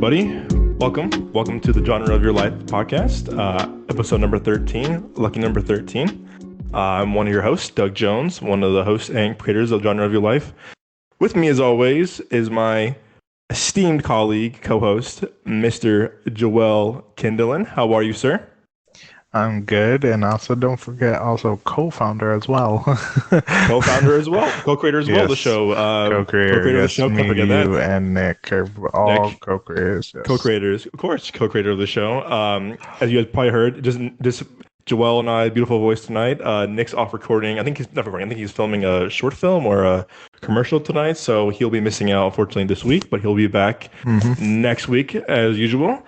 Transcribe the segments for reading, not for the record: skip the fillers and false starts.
everybody. Welcome to the Genre of Your Life podcast, episode number 13, lucky number 13. I'm one of your hosts, Doug Jones, one of the hosts and creators of Genre of Your Life. With me, as always, is my esteemed colleague, co-host, Mr. Joel Kindlin. How are you, sir? I'm good, and also don't forget, also co-founder as well. Co-founder as well, co-creator as well of the show. Co-creator, of the yes, show. Can't me, forget you, that. and Nick are all Nick. co-creators. Yes. Co-creators, of course, co-creator of the show. As you guys probably heard, just Joel and I, beautiful voice tonight. Nick's off recording. I think he's not recording. I think he's filming a short film or a commercial tonight, so he'll be missing out unfortunately this week, but he'll be back next week as usual.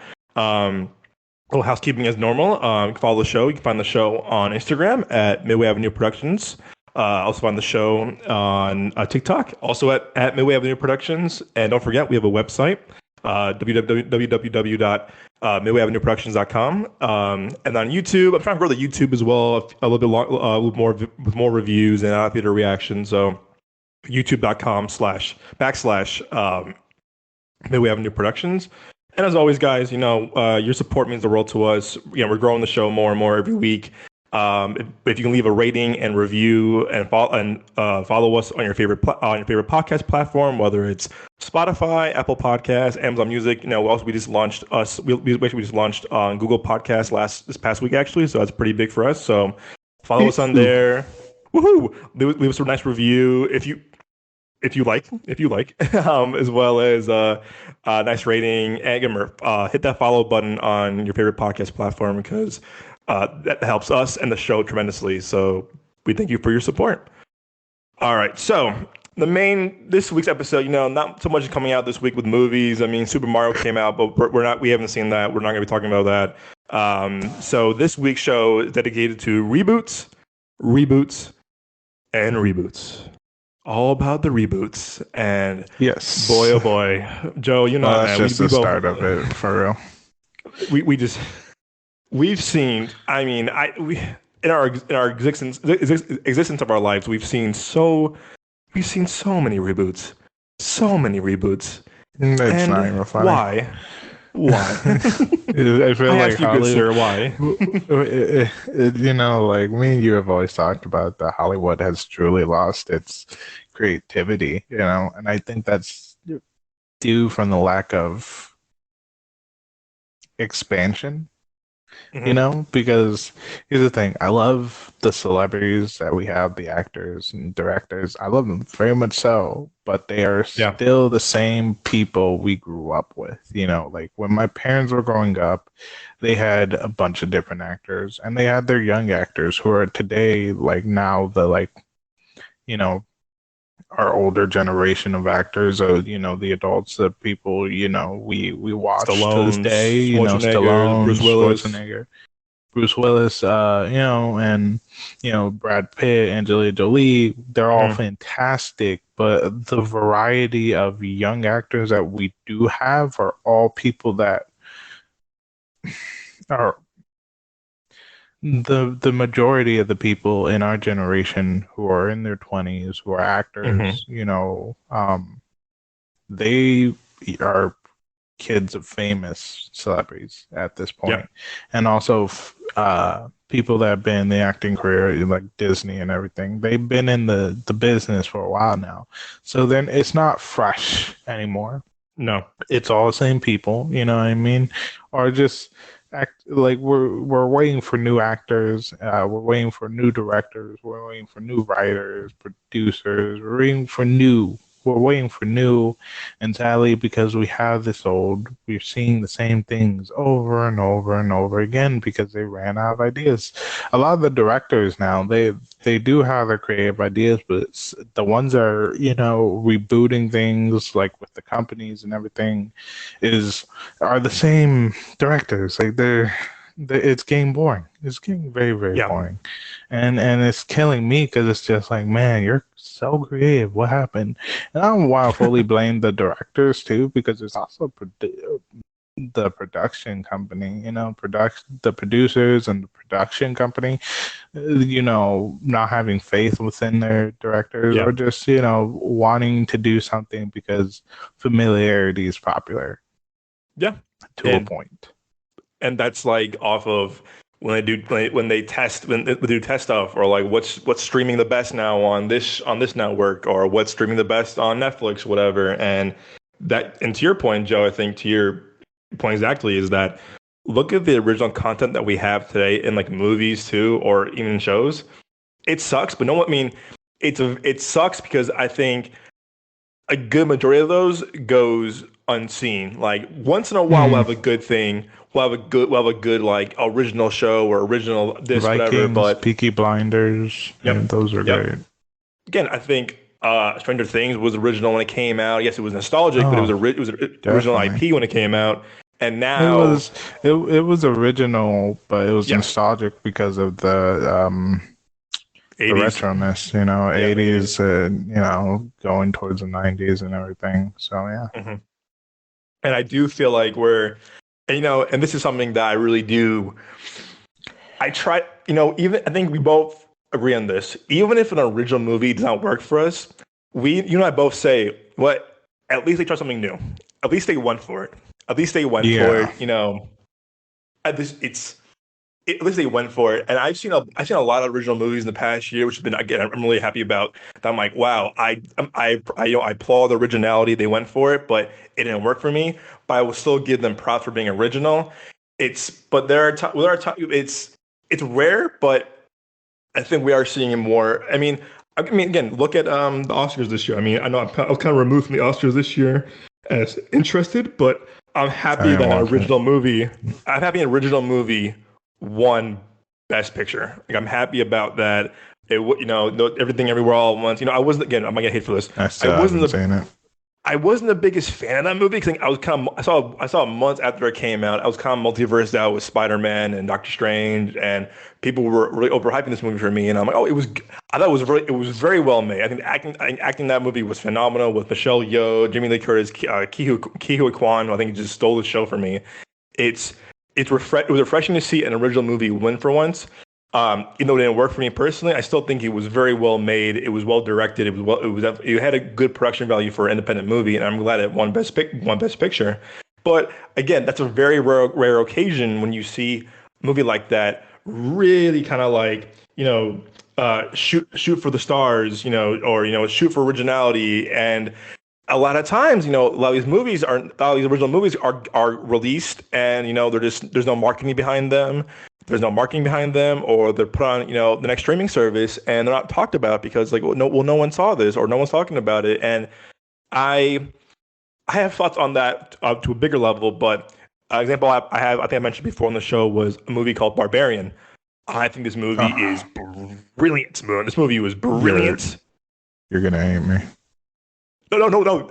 Little housekeeping as normal. You can follow the show. You can find the show on Instagram at Midway Avenue Productions. Also find the show on TikTok, also at Midway Avenue Productions. And don't forget, we have a website, www.midwayavenueproductions.com. And on YouTube, I'm trying to grow the YouTube as well, a little bit more with more reviews and theater reactions. So youtube.com// Midway Avenue Productions. And as always, guys, your support means the world to us. We're growing the show more and more every week. If you can leave a rating and review and follow us on your favorite podcast platform, whether it's Spotify, Apple Podcasts, Amazon Music. We just launched on Google Podcasts this past week actually, so that's pretty big for us. So follow us on there. Woohoo! Leave us a nice review if you like, as well as a nice rating, and hit that follow button on your favorite podcast platform because that helps us and the show tremendously. So we thank you for your support. All right, so this week's episode, not so much coming out this week with movies. I mean, Super Mario came out, but we haven't seen that. We're not going to be talking about that. So this week's show is dedicated to reboots, and reboots. All about the reboots, and yes, boy, oh boy, Joe, that's just the start of it for real. We've seen. I mean, in our existence of our lives, we've seen so many reboots, It's not even funny. Why? I feel like good sir, why? Like me and you have always talked about that Hollywood has truly lost its creativity, and I think that's due from the lack of expansion. Because here's the thing, I love the celebrities that we have, the actors and directors. I love them very much so, but they are still the same people we grew up with. Like when my parents were growing up, they had a bunch of different actors, and they had their young actors who are today, like now our older generation of actors, the adults, the people, we watch to this day, Stallone, Bruce Willis, and Brad Pitt, Angelina Jolie, they're all fantastic, but the variety of young actors that we do have are all people that are the majority of the people in our generation who are in their 20s, who are actors, they are kids of famous celebrities at this point. And also people that have been in the acting career, like Disney and everything, they've been in the business for a while now. So then it's not fresh anymore. No. It's all the same people, you know what I mean? Or just like we're waiting for new actors, we're waiting for new directors, we're waiting for new writers, producers, we're waiting for new, and sadly, because we have this old, we're seeing the same things over and over and over again because they ran out of ideas. A lot of the directors now, they do have their creative ideas, but the ones that are, rebooting things like with the companies and everything are the same directors. Like it's getting boring. It's getting very, very boring. And it's killing me because it's just like, man, you're so creative. What happened? And I don't want to fully blame the directors too, because it's also the production company, the producers and the production company, not having faith within their directors, or just, wanting to do something because familiarity is popular. Yeah, to a and point. that's like off of when they test when they do test stuff, or like what's streaming the best now on this network, or what's streaming the best on Netflix, whatever. And to your point, Joe, I think to your point exactly is that look at the original content that we have today in like movies too, or even shows. It sucks, but no, I mean, it sucks because I think a good majority of those goes unseen. Like once in a while, we'll Hmm. have a good thing. We'll have a good like original show or original this whatever. Vikings, But Peaky Blinders, and yep, those are yep. great. Again, I think Stranger Things was original when it came out. Yes, it was nostalgic, but Oh, it was original definitely. IP when it came out. And It now, was it was original, but it was yeah, nostalgic because of the 80s, retroness, you know, yeah, 80s, you know, going towards the 90s and everything. So yeah. hmm. And I do feel like and, and this is something that I really do. I try, even I think we both agree on this. Even if an original movie does not work for us, you and I both say, what? At least they tried something new. At least they went for it. At least they went for Yeah. it. At least at least they went for it. And I've seen a lot of original movies in the past year, which has been again I'm really happy about. That I'm like, wow, I applaud the originality. They went for it, but it didn't work for me. But I will still give them props for being original. But it's rare, but I think we are seeing it more. I mean, again, look at the Oscars this year. I mean, I know I was kind of removed from the Oscars this year as interested, but I'm I happy didn't that an watch it. original movie. I'm happy an original movie won Best Picture. Like I'm happy about that. Everything everywhere all at once. I wasn't again. I'm gonna get hate for this. I I still wasn't haven't the seen it. I wasn't the biggest fan of that movie because I was kind of I saw it months after it came out. I was kind of multiversed out with Spider-Man and Doctor Strange, and people were really overhyping this movie for me. And I'm like, oh, I thought it was very well made. I think acting in that movie was phenomenal with Michelle Yeoh, Jamie Lee Curtis, Ke Kwan, who I think just stole the show for me. It's it was refreshing to see an original movie win for once. Even though it didn't work for me personally, I still think it was very well made. It was well directed. It had a good production value for an independent movie, and I'm glad it won Best Picture. But again, that's a very rare occasion when you see a movie like that really kind of like shoot for the stars, or shoot for originality. And a lot of times, a lot of these original movies are released, and there's no marketing behind them. There's no marketing behind them, or they're put on, the next streaming service, and they're not talked about because, like, no one saw this, or no one's talking about it. And I, I have thoughts on that to a bigger level, but example I think I mentioned before on the show was a movie called Barbarian. I think this movie is Oh, brilliant. This movie was you're brilliant. you're gonna hate me. No.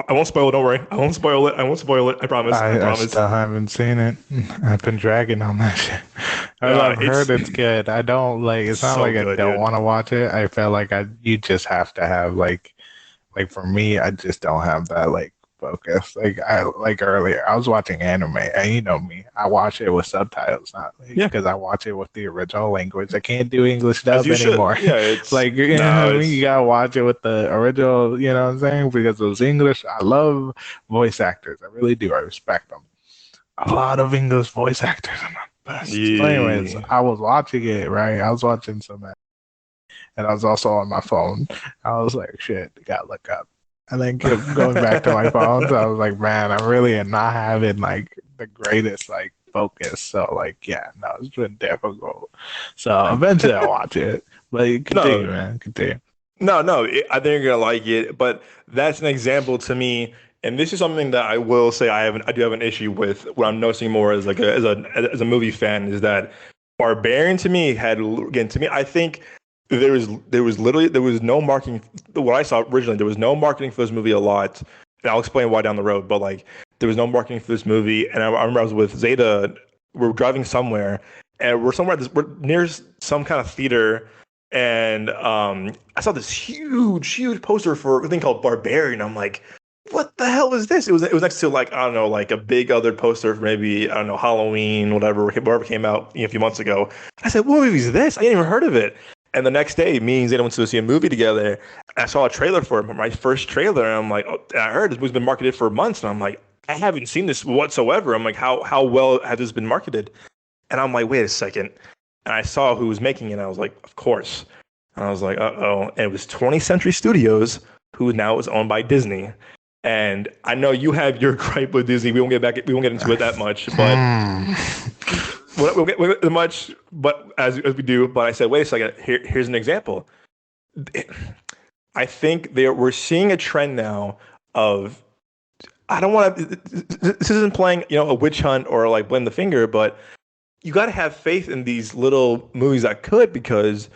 I won't spoil it. Don't worry. I won't spoil it. I won't spoil it. I promise. I I promise. still haven't seen it. I've been dragging on that shit. I've heard It's it's good. I don't like. It's not so like I good, don't dude. want to watch it. I feel like you just have to have like for me, I just don't have that like focus. Like earlier, I was watching anime, and you know me, I watch it with subtitles, not like, Yeah, because I watch it with the original language. I can't do English as dub you should. anymore. Yeah, it's Like you know no, what I mean? You gotta watch it with the original. You know what I'm saying? Because those English, I love voice actors. I really do. I respect them. A lot of English voice actors are not the best. So anyways, yeah. I was watching it, right? I was watching some, and I was also on my phone. I was like, shit, gotta look up. And then kept going back to my phone. So I was like, man, I really am not having like the greatest like focus. So like, yeah, no, it's been difficult. So eventually I'll watch it. But continue, No, man. Continue. no. I think you're gonna like it, but that's an example to me. And this is something that I will say I do have an issue with. What I'm noticing more as as a movie fan is that Barbarian to me had again to me. I think there was no marketing. What I saw originally, there was no marketing for this movie a lot. And I'll explain why down the road. But like there was no marketing for this movie, and I remember I was with Zeta. We're driving somewhere, and we're near some kind of theater, and I saw this huge poster for a thing called Barbarian. I'm like, what the hell is this? It was next to like I don't know, like a big other poster for maybe I don't know Halloween, whatever came out a few months ago. I said, what movie is this? I ain't even heard of it. And the next day, me and Zeta went to see a movie together. And I saw a trailer for it, my first trailer, and I'm like, oh, I heard this movie's been marketed for months, and I'm like, I haven't seen this whatsoever. I'm like, how well has this been marketed? And I'm like, wait a second. And I saw who was making it. And I was like, of course. And I was like, uh-oh. And it was 20th Century Studios, who now is owned by Disney. And I know you have your gripe with Disney. We won't get into it that much, but we'll get much, but as we do. But I said, wait a second. Here's an example. I think we're seeing a trend now of, I don't want to. This isn't playing, a witch hunt or like blame the finger, but you got to have faith in these little movies that could, because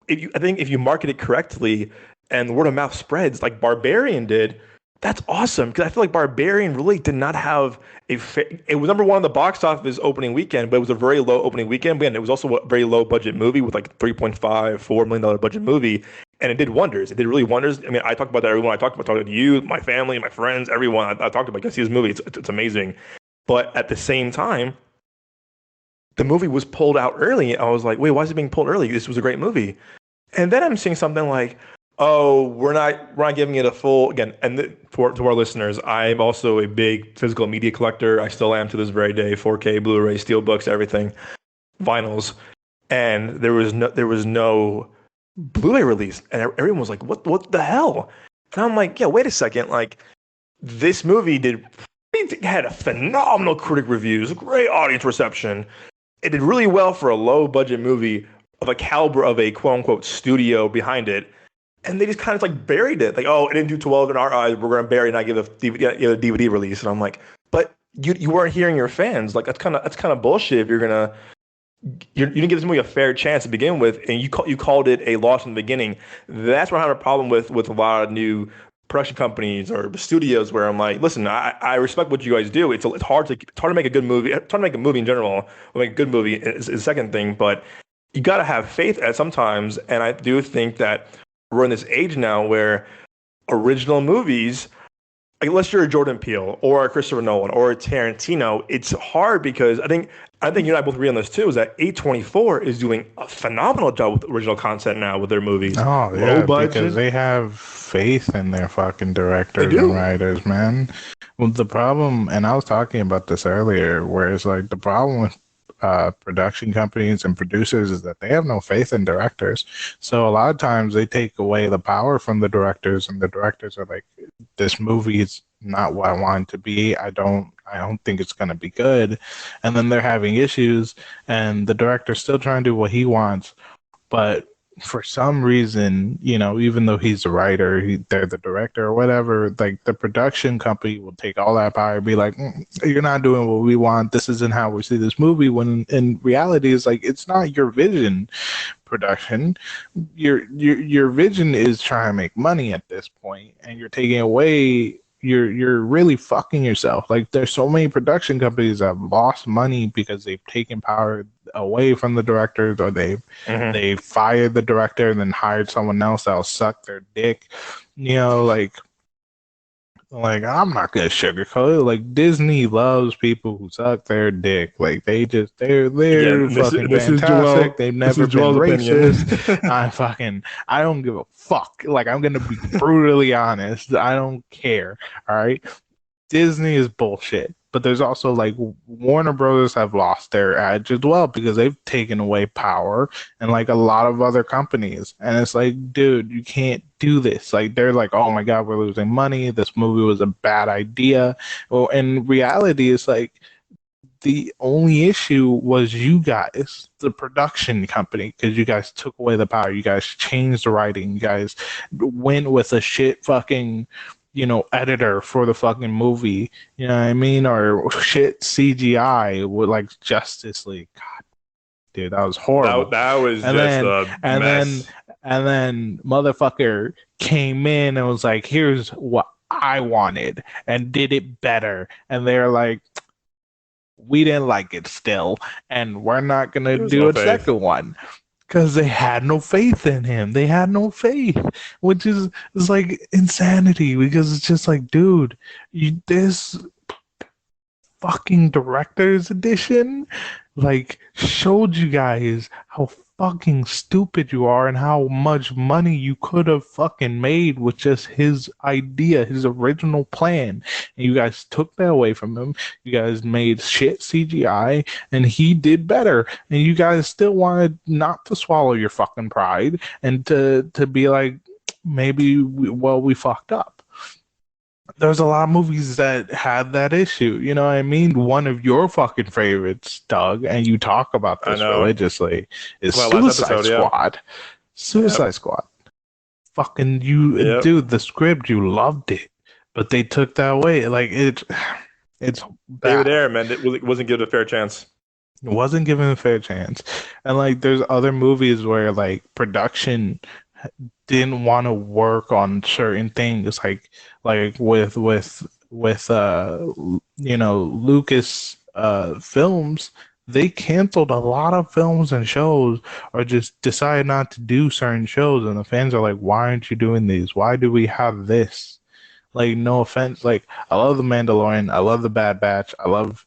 I think if you market it correctly and word of mouth spreads like Barbarian did, that's awesome. Because I feel like Barbarian really did not have it was number one on the box office opening weekend, but it was a very low opening weekend. But again, it was also a very low budget movie with like $3.5-4 million budget movie. And it did wonders. It did really wonders. I mean, I talked about that everyone. I talked about talking to you, my family, my friends, everyone. I talked about, go see this movie. It's amazing. But at the same time, the movie was pulled out early. I was like, wait, why is it being pulled early? This was a great movie. And then I'm seeing something like, oh, we're not giving it a full, again, and to our listeners, I'm also a big physical media collector. I still am to this very day. 4K, Blu-ray, steelbooks, everything, vinyls. And there was no Blu-ray release, and everyone was like, what the hell? And I'm like, yeah, wait a second. Like, this movie had a phenomenal critic reviews, great audience reception. It did really well for a low budget movie of a caliber of a quote unquote studio behind it. And they just kind of like buried it. Like, oh, it didn't do too well in our eyes. We're going to bury it and not give a DVD release. And I'm like, but you weren't hearing your fans. Like, that's kind of bullshit. If you didn't give this movie a fair chance to begin with, and you called it a loss in the beginning. That's where I have a problem with a lot of new production companies or studios, where I'm like, listen, I respect what you guys do. It's hard to make a good movie. It's hard to make a movie in general. Make a good movie is the second thing, but you got to have faith at sometimes. And I do think that we're in this age now where original movies, like, unless you're a Jordan Peele or a Christopher Nolan or a Tarantino, it's hard, because I think you and I both agree on this too, is that A24 is doing a phenomenal job with original content now with their movies. Oh, yeah, low budget, because they have faith in their fucking directors and writers, man. Well, the problem, and I was talking about this earlier, where it's like the problem with production companies and producers is that they have no faith in directors. So a lot of times they take away the power from the directors, and the directors are like, this movie is not what I want it to be. I don't think it's going to be good. And then they're having issues, and the director's still trying to do what he wants, but for some reason, even though he's the writer, they're the director or whatever, like the production company will take all that power and be like, you're not doing what we want. This isn't how we see this movie. When in reality, it's like, it's not your vision, production. Your vision is trying to make money at this point, and you're taking away. You're really fucking yourself. Like, there's so many production companies that have lost money because they've taken power away from the directors, or they fired the director and then hired someone else that'll suck their dick. Like I'm not gonna sugarcoat it. Like, Disney loves people who suck their dick. Like, they're fucking fantastic. They've never been racist. I don't give a fuck. Like, I'm gonna be brutally honest. I don't care. All right. Disney is bullshit. But there's also, like, Warner Brothers have lost their edge as well, because they've taken away power, and like a lot of other companies. And it's like, dude, you can't do this. Like, they're like, oh my God, we're losing money. This movie was a bad idea. Well, in reality, it's like, the only issue was you guys, the production company, because you guys took away the power. You guys changed the writing. You guys went with a shit fucking editor for the fucking movie, you know what I mean? Or shit CGI with like Justice League. God, dude, that was horrible. That was a mess. And then motherfucker came in and was like, here's what I wanted, and did it better. And they're like, we didn't like it still, and we're not gonna do a second one. Because they had no faith in him. They had no faith, which is like insanity. Because it's just like, dude, this fucking director's edition, like, showed you guys how fucking stupid you are and how much money you could have fucking made with just his idea, his original plan. And you guys took that away from him. You guys made shit CGI and he did better. And you guys still wanted not to swallow your fucking pride and to be like, maybe we fucked up. There's a lot of movies that had that issue. You know what I mean? One of your fucking favorites, Doug, and you talk about I this know. religiously, is My last Suicide episode, yeah. Squad. Yep. Suicide Squad. Fucking you, Yep. dude, the script, you loved it, but they took that away. Like, it's David bad. Ayer, man, it wasn't given a fair chance. It wasn't given a fair chance. And, like, there's other movies where, like, production didn't want to work on certain things, like with Lucas films. They canceled a lot of films and shows, or just decided not to do certain shows, and the fans are like, why aren't you doing these? Why do we have this? Like, no offense, like, I love The Mandalorian, I love The Bad Batch, I love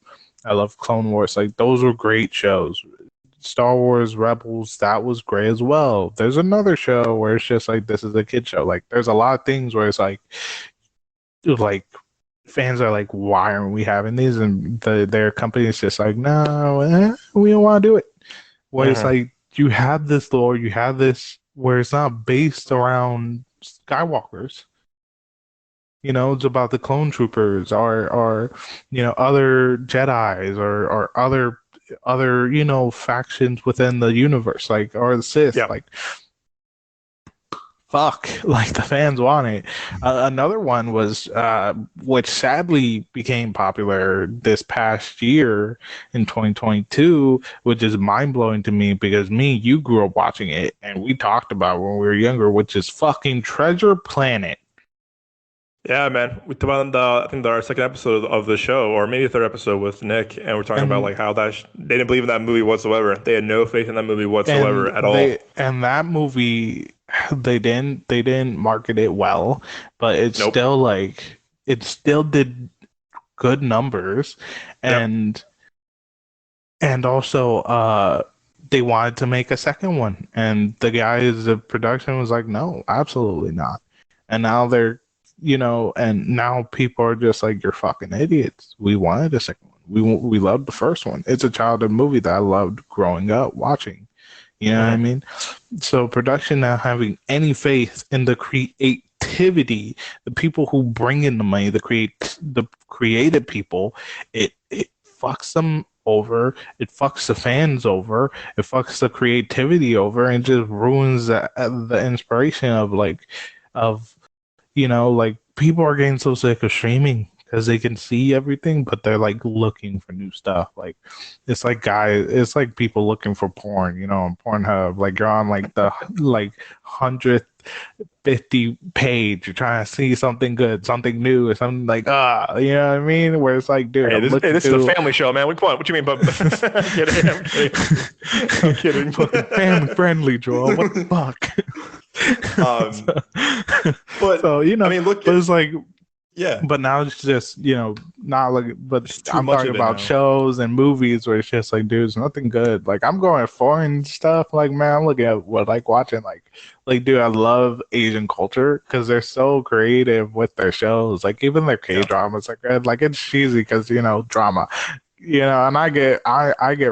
Clone Wars. Like, those were great shows. Star Wars Rebels, that was great as well. There's another show where it's just like, this is a kid show. Like, there's a lot of things where it's like fans are like, why aren't we having these? And their company is just like, no, we don't want to do it. Where it's like, you have this lore, you have this where it's not based around Skywalkers. You know, it's about the clone troopers or other Jedis or other factions within the universe, like, or the Sith. Yeah. Like, fuck, like, the fans want it. Another one was which sadly became popular this past year in 2022, which is mind-blowing to me because you grew up watching it and we talked about it when we were younger, which is fucking Treasure Planet. Yeah, man. We talked about I think our second episode of the show, or maybe the third episode with Nick, and we're talking about like how they didn't believe in that movie whatsoever. They had no faith in that movie whatsoever at all. And that movie, they didn't market it well, but it's Nope. still like, it still did good numbers, Yep. and also they wanted to make a second one, and the guys of production was like, no, absolutely not. And now and now people are just like, you're fucking idiots. We wanted a second one. We loved the first one. It's a childhood movie that I loved growing up watching. You know what I mean? So production now having any faith in the creativity, the people who bring in the money, the creative people, it fucks them over. It fucks the fans over. It fucks the creativity over, and just ruins the inspiration of like, people are getting so sick of streaming because they can see everything, but they're like looking for new stuff. Like, it's like people looking for porn, on Pornhub. Like, you're on like the 150 page. You're trying to see something good, something new, or something like, you know what I mean? Where it's like, dude, Hey, this is a family show, man. Come on, what you mean? But I'm kidding. I'm kidding. Fucking family friendly, Joel. What the fuck? But so I mean, look, but it's like, yeah. But now it's just, not like, but I'm much talking of it about now. shows and movies where it's just like, dude, it's nothing good. Like, I'm going foreign stuff. Like, man, I'm looking at watching, dude, I love Asian culture because they're so creative with their shows. Like, even their K-dramas, like it's cheesy because, drama. And I get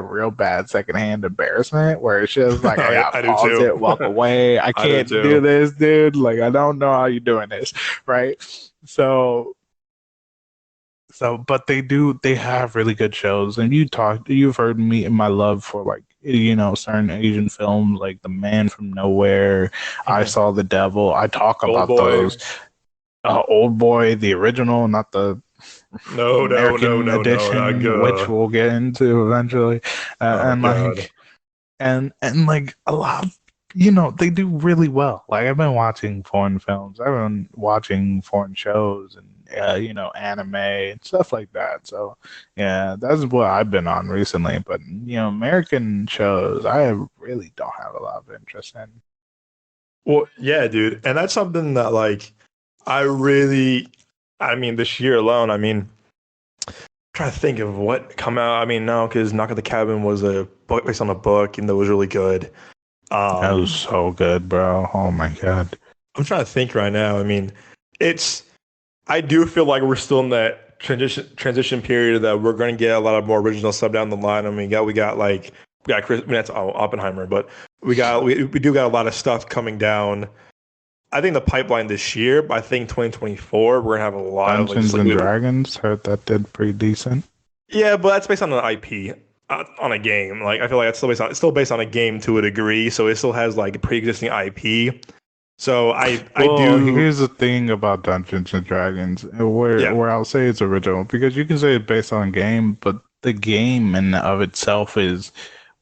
real bad secondhand embarrassment where it's just like, I gotta I do pause too. it, walk away. I can't do do this, dude. Like, I don't know how you're doing this, right? So, but they have really good shows, and you've heard me and my love for, like, certain Asian films, like The Man from Nowhere, I Saw the Devil. I talk about those. Old Boy, the original, not the American edition, which we'll get into eventually. And like a lot of, they do really well. Like, I've been watching foreign films, I've been watching foreign shows, and anime and stuff like that. So yeah, that's what I've been on recently. But American shows, I really don't have a lot of interest in. Well, yeah, dude, and that's something that, like, I mean, this year alone, I mean, I'm trying to think of what come out. I mean, no, because Knock at the Cabin was a book based on a book, and that was really good. That was so good, bro. Oh my god. I'm trying to think right now. I mean, it's I do feel like we're still in that transition period that we're going to get a lot of more original stuff down the line. I mean, we got like we got Chris, I mean, that's Oppenheimer, but we do got a lot of stuff coming down. I think the pipeline this year, but I think 2024 we're gonna have a lot of like just Dungeons like and Dragons, heard that did pretty decent. yeah, but that's based on an IP. On a game, like I feel like it's still based on a game to a degree, so it still has like pre-existing IP. So I Well, do here's the thing about Dungeons and Dragons, yeah where I'll say it's original because you can say it's based on a game, but the game in of itself is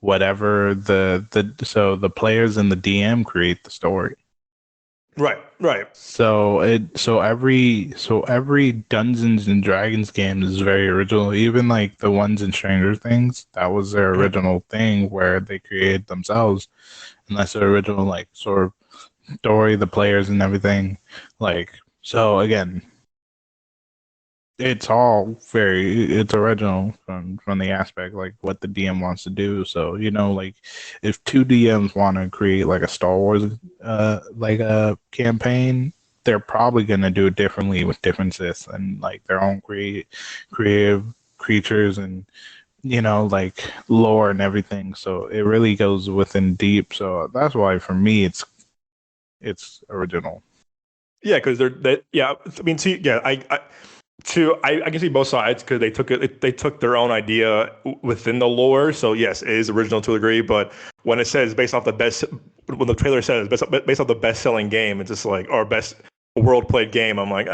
whatever the players and the DM create the story. right. So every Dungeons and Dragons game is very original. Even like the ones in Stranger Things, that was their Mhm. original thing where they created themselves, and that's their original like sort of story, the players and everything. Like so again, it's original from the aspect like what the DM wants to do. So like if two DMs want to create like a Star Wars like a campaign, they're probably gonna do it differently with differences and like their own creative creatures and like lore and everything. So it really goes within deep. So that's why for me it's original. Yeah, because yeah. I mean, see, yeah, I can see both sides because they took their own idea within the lore. So yes, it is original to a degree, but when it says based off the best, when the trailer says based off the best selling game, it's just like or best world played game. I'm like,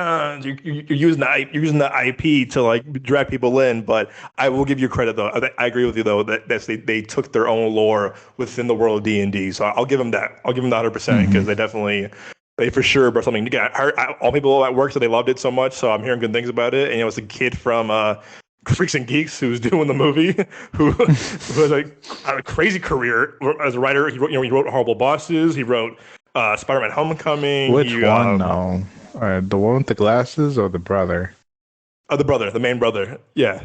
you're using you're using the IP to like drag people in. But I will give you credit though. I agree with you though that they took their own lore within the world of D&D. So I'll give them that. I'll give them that 100% because Mm-hmm. they for sure brought something. Again, all people at work said they loved it so much, so I'm hearing good things about it. And it's a kid from Freaks and Geeks who's doing the movie, who has a crazy career as a writer. He wrote Horrible Bosses. He wrote Spider-Man: Homecoming. Which one though? The one with the glasses or the brother? The brother, the main brother. Yeah,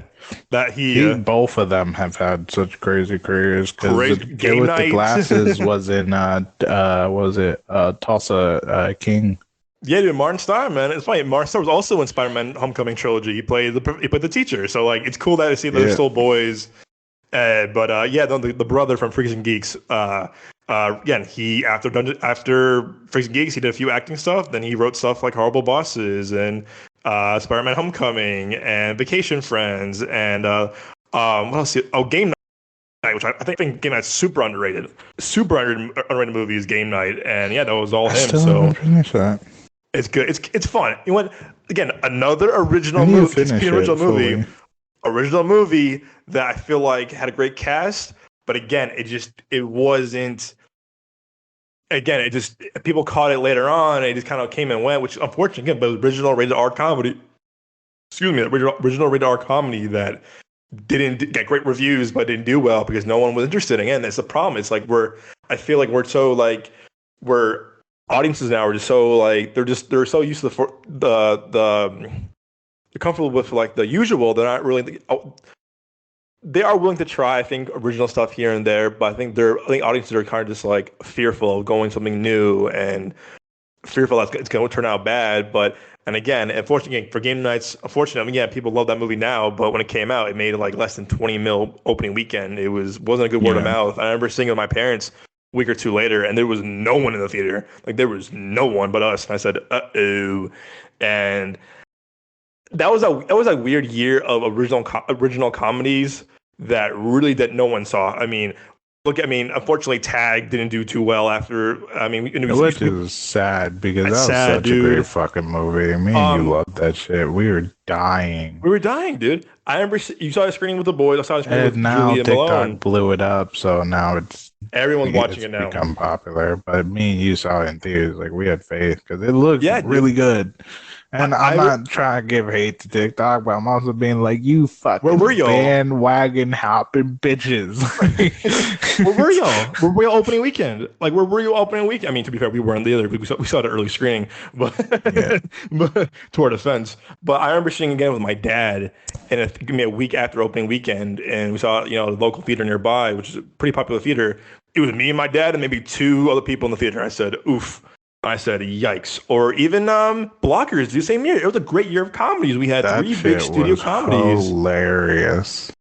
that I he think both of them have had such crazy careers because the crazy kid game with the night. glasses was in was it Tulsa King? Yeah, dude, Martin Starr, man. It's funny. Martin Starr was also in Spider-Man: Homecoming trilogy. He played the teacher. So like, it's cool that I see they're Yeah. still boys. But yeah, no, the brother from Freaks and Geeks. Again, he after Freaks and Geeks, he did a few acting stuff. Then he wrote stuff like Horrible Bosses and Spider-Man: Homecoming and Vacation Friends and what else? Oh, Game Night, which I think Game Night's super underrated. Super underrated movie is Game Night, and yeah, that was all I him. still So haven't finished that. it's good. It's fun. You know what? Again, another I original need to movie. finish it fully. Original movie that I feel like had a great cast, but again, it wasn't. Again, it just people caught it later on. And it just kind of came and went, which unfortunately, again, but it was original rated R comedy. Excuse me, original rated R comedy that didn't get great reviews, but didn't do well because no one was interested. Again, that's the problem. It's like I feel like we're so like we're audiences now are just so like they're so used to they're comfortable with like the usual. They're not really. They are willing to try, I think, original stuff here and there, but I think audiences are kind of just like fearful of going something new and fearful that it's going to turn out bad. But and again, unfortunately for Game Nights, unfortunately, I mean, yeah, people love that movie now, but when it came out, it made like less than 20 mil opening weekend. It wasn't a good word of Yeah. mouth. I remember seeing it with my parents a week or two later, and there was no one in the theater. Like there was no one but us. And I said, "Uh-oh," and that was a weird year of original comedies that no one saw. I mean, unfortunately, Tag didn't do too well after. I mean, it was Which is sad because it's that was sad, such a great dude. fucking movie. Me and you Um, loved that shit. We were dying. we were dying, dude. I remember you saw the screening with the boys. I saw the screening And with now Julia TikTok Malone. blew it up, so now Everyone's watching it's it now. become popular. But me and you saw it in theaters, like we had faith because it looked Yeah, really dude. good. I, And I'm I not trying to give hate to TikTok, but I'm also being like, you where were fucking y'all? bandwagon hopping bitches. Where were y'all? Where were y'all opening weekend? Like, where were you opening weekend? I mean, to be fair, we weren't the other. We saw the early screening, but Yeah. but to our defense. But I remember seeing it again with my dad, and it gave me a week after opening weekend, and we saw the local theater nearby, which is a pretty popular theater. it was me and my dad and maybe two other people in the theater. I said, oof. I said, yikes. Or even Blockers, the same year. It was a great year of comedies. We had That three big shit studio was comedies. hilarious.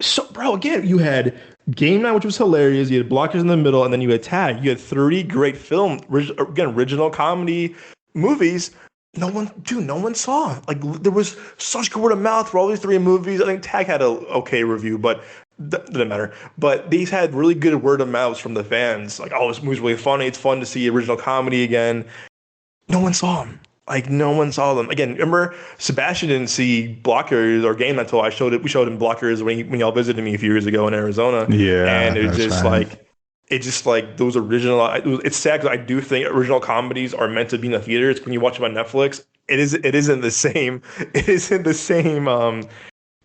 So, bro, again, you had Game Night, which was hilarious. You had Blockers in the middle, and then you had Tag. You had 30 great again, original comedy movies. No one saw. Like, there was such good word of mouth for all these three movies. I think Tag had a okay review, but that didn't matter. But these had really good word of mouths from the fans. Like, oh, this movie's really funny. It's fun to see original comedy again. No one saw them. Like no one saw them. Again, remember Sebastian didn't see Blockers or Game until I showed it. We showed him Blockers when y'all visited me a few years ago in Arizona, Yeah, and it was that's just right. like those original. It's sad because I do think original comedies are meant to be in the theaters. When you watch them on Netflix, it isn't the same. It isn't the same.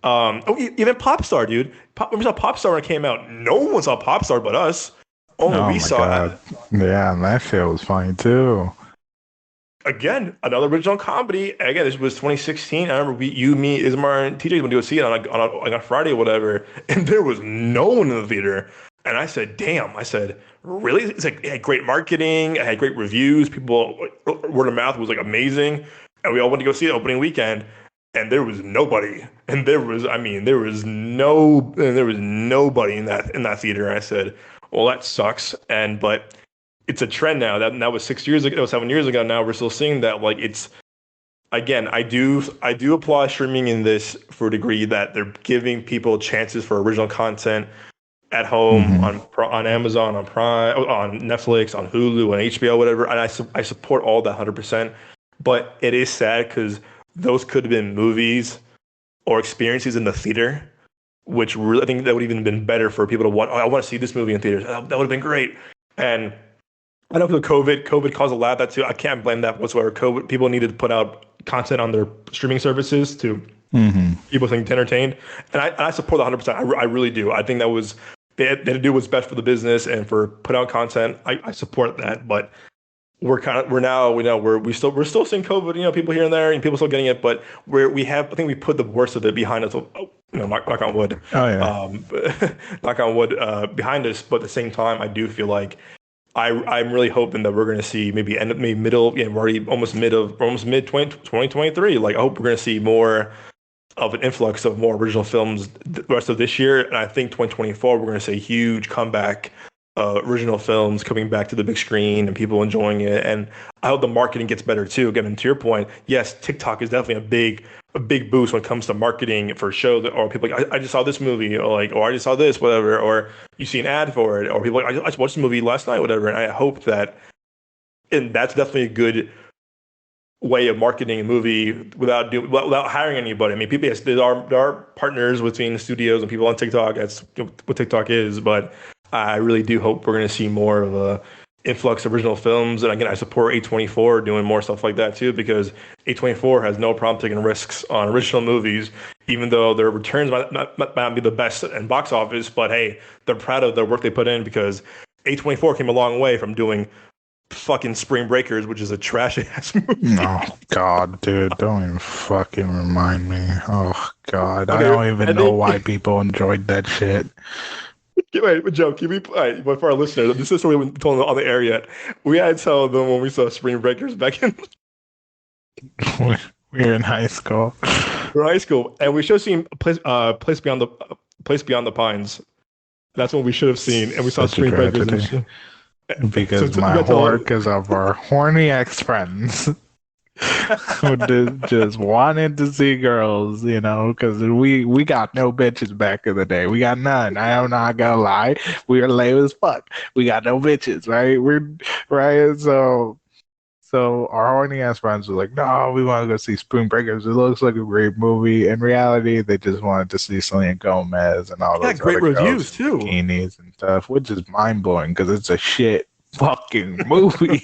Even Popstar, dude. When we saw Popstar when it came out, no one saw Popstar but us. Only Oh we my saw god. Yeah, and that shit was funny too. again, another original comedy. Again, this was 2016. I remember you, me, Ismar, and TJ went to go see it on a Friday or whatever, and there was no one in the theater. And I said, "Damn!" I said, "Really?" It's like it had great marketing, it had great reviews. People word of mouth was like amazing, and we all went to go see it opening weekend. And there was nobody, and there was nobody in that theater. And I said, "Well, that sucks." But it's a trend now. That was 6 years ago, 7 years ago. Now we're still seeing that. Like it's again, I do applaud streaming in this for a degree that they're giving people chances for original content at home Hmm. on Amazon, on Prime, on Netflix, on Hulu, on HBO, whatever. And I support all that 100%. But it is sad because those could have been movies or experiences in the theater, which really, I think that would even been better for people to watch. Oh, I want to see this movie in theaters. That would have been great. And I know for the COVID caused a lot of that too. I can't blame that whatsoever. COVID people needed to put out content on their streaming services to Hmm. people think to entertain, and I support that 100%. I really do. I think that was they had to do what's best for the business and for put out content. I support that, but we're now we know we're still seeing COVID. People here and there and people still getting it, but we have I think we put the worst of it behind us. Knock on wood, Oh yeah. knock on wood behind us. But at the same time, I do feel like I'm really hoping that we're going to see maybe middle, we're already almost mid 2023. Like I hope we're going to see more of an influx of more original films the rest of this year, and I think 2024 we're going to see a huge comeback. Original films coming back to the big screen and people enjoying it, and I hope the marketing gets better too. Again, to your point, yes, TikTok is definitely a big boost when it comes to marketing for shows or people like I just saw this movie or I just saw this whatever or you see an ad for it or people like I just watched the movie last night whatever, and I hope that and that's definitely a good way of marketing a movie without hiring anybody. I mean, people yes, there are partners between studios and people on TikTok. That's what TikTok is, but I really do hope we're going to see more of a influx of original films. And again, I support A24 doing more stuff like that too, because A24 has no problem taking risks on original movies, even though their returns might not be the best in box office. But hey, they're proud of the work they put in because A24 came a long way from doing fucking Spring Breakers, which is a trash ass movie. Oh God, dude, don't even fucking remind me. Oh God, I Okay, don't even and know then why people enjoyed that shit. wait, Joe, can we? All right, but for our listeners, this is what we haven't told them on the air yet. We had to tell them when we saw Spring Breakers back in We were in high school. high school, and we should have seen Place Beyond the Pines. That's what we should have seen, and we saw Such a Spring Breakers. And tragedy so because you got to tell. because of our horny ex friends who just wanted to see girls, because we got no bitches back in the day. We got none. I am not gonna lie. We were lame as fuck. We got no bitches, right? We're right. So our horny ass friends were like, no, we want to go see Spoon Breakers. It looks like a great movie. In reality, they just wanted to see Selena Gomez and all It got those great other girls reviews in too. bikinis and stuff, which is mind blowing because it's a shit fucking movie.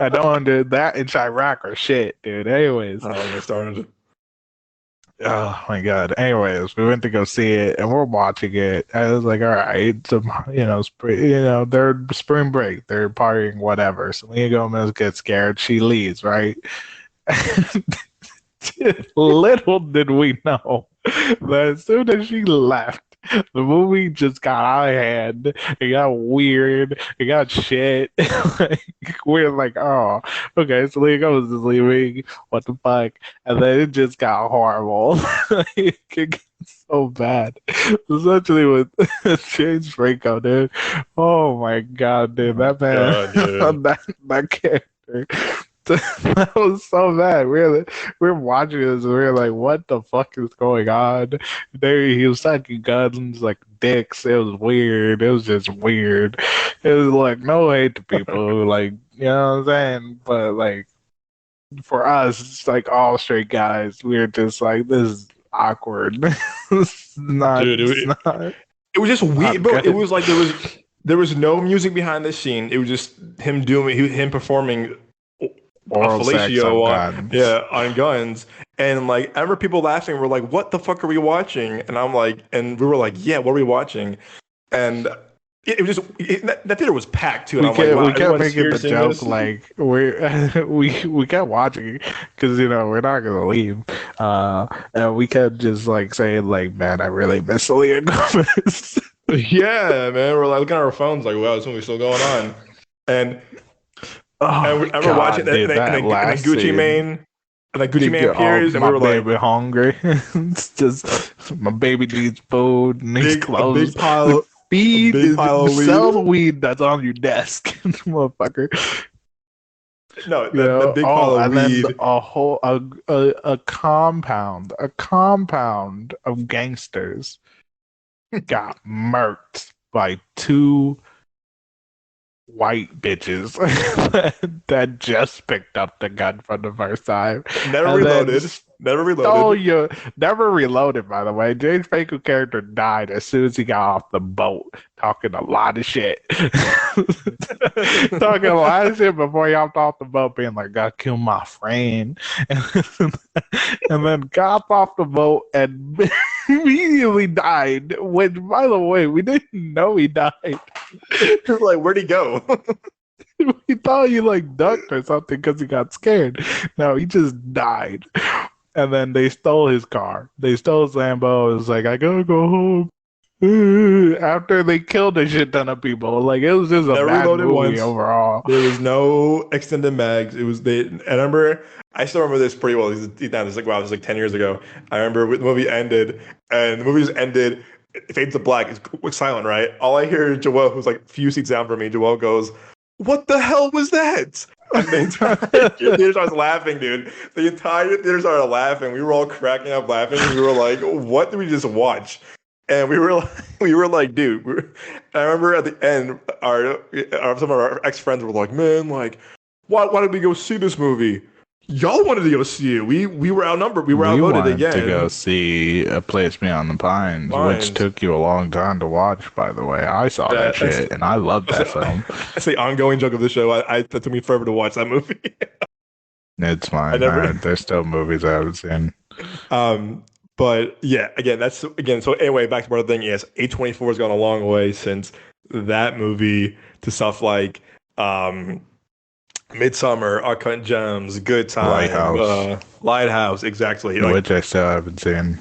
I don't under that in Chirac or shit, dude. Anyways, Oh, get started. oh my god. Anyways, we went to go see it and we're watching it. I was like, all right, they're spring break, they're partying, whatever. Selena Gomez gets scared, she leaves, right? Little did we know that as soon as she left, The movie just got out of hand. It got weird. It got shit. Like, we're like, oh, okay, so Lego is leaving. What the fuck? And then it just got horrible. Like, it got so bad. Especially with James Franco, dude. Oh my god, dude. Oh my That man, God, dude. that character. That was so bad. We're watching this and we're like, what the fuck is going on? There he was sucking guns like dicks. It was weird. It was just weird. It was like no hate to people, like you know what I'm saying? But like for us, it's like all straight guys. We're just like this is awkward. Dude, It's not it was just weird, not bro. It good. was like there was no music behind this scene. It was just him performing a Oral sex on fellatio on, guns. yeah, on guns. And like I remember people laughing. We're like, "What the fuck are we watching?" And I'm like, and we were like, "Yeah, what are we watching?" And it was just that theater was packed too. And I'm like, "Wow, We kept everyone's making here the seeing joke this." like we kept watching because we're not gonna leave, and we kept just like saying like, man, I really miss Selena Gomez. Yeah, man. We're like looking at our phones, like, "Wow, this movie's still going on." And Oh I my remember watching god, that, dude, that and then last Gucci scene. Mane, and then Gucci Mane Oh, appears, and we my were like, baby hungry. It's just my baby needs food, needs a clothes. a Feed, big pile of weed. sell the weed that's on your desk, motherfucker. No, that big pile Oh, of and then weed. a compound of gangsters got murked by two white bitches that just picked up the gun for the first time, Never and then reloaded. Never stole reloaded. your never reloaded. By the way, James Franco character died as soon as he got off the boat, talking a lot of shit, talking a lot of shit before he hopped off the boat, being like, "Gotta kill my friend," and then got off the boat and immediately died. Which, by the way, we didn't know he died. Like, where'd he go? We thought he like ducked or something because he got scared. No, he just died. And then they stole his car. They stole his Lambo. It was like, I gotta go home. After they killed a shit ton of people. Like, it was just a Never bad reloaded movie once. overall. There was no extended mags. It was they. I remember. I still remember this pretty well. This like wow, this was like 10 years ago. I remember when the movie ended, and the movie just ended. It fades to black. It's silent, right? All I hear is Joel, who's like a few seats down from me. Joel goes, "What the hell was that?" And the entire theater starts laughing, dude. The entire theater started laughing. We were all cracking up laughing. We were like, "What did we just watch?" And we were like, dude. I remember at the end, some of our ex friends were like, "Man, like, why did we go see this movie? Y'all wanted to go see it. We were outnumbered. We were We outvoted wanted to go again." see A Place Beyond the Pines, which Fines. took you a long time to watch, by the way. I saw that That's shit, and I loved that's that the, film. that's the ongoing joke of the show. That took me forever to watch that movie. It's I fine. never. There's still movies I haven't seen. Um, but yeah, again, that's again. So anyway, back to what the thing is. A24 has gone a long way since that movie to stuff like Midsummer, Uncut Gems, Good Time, Lighthouse, Lighthouse. Exactly. Like which I still haven't seen.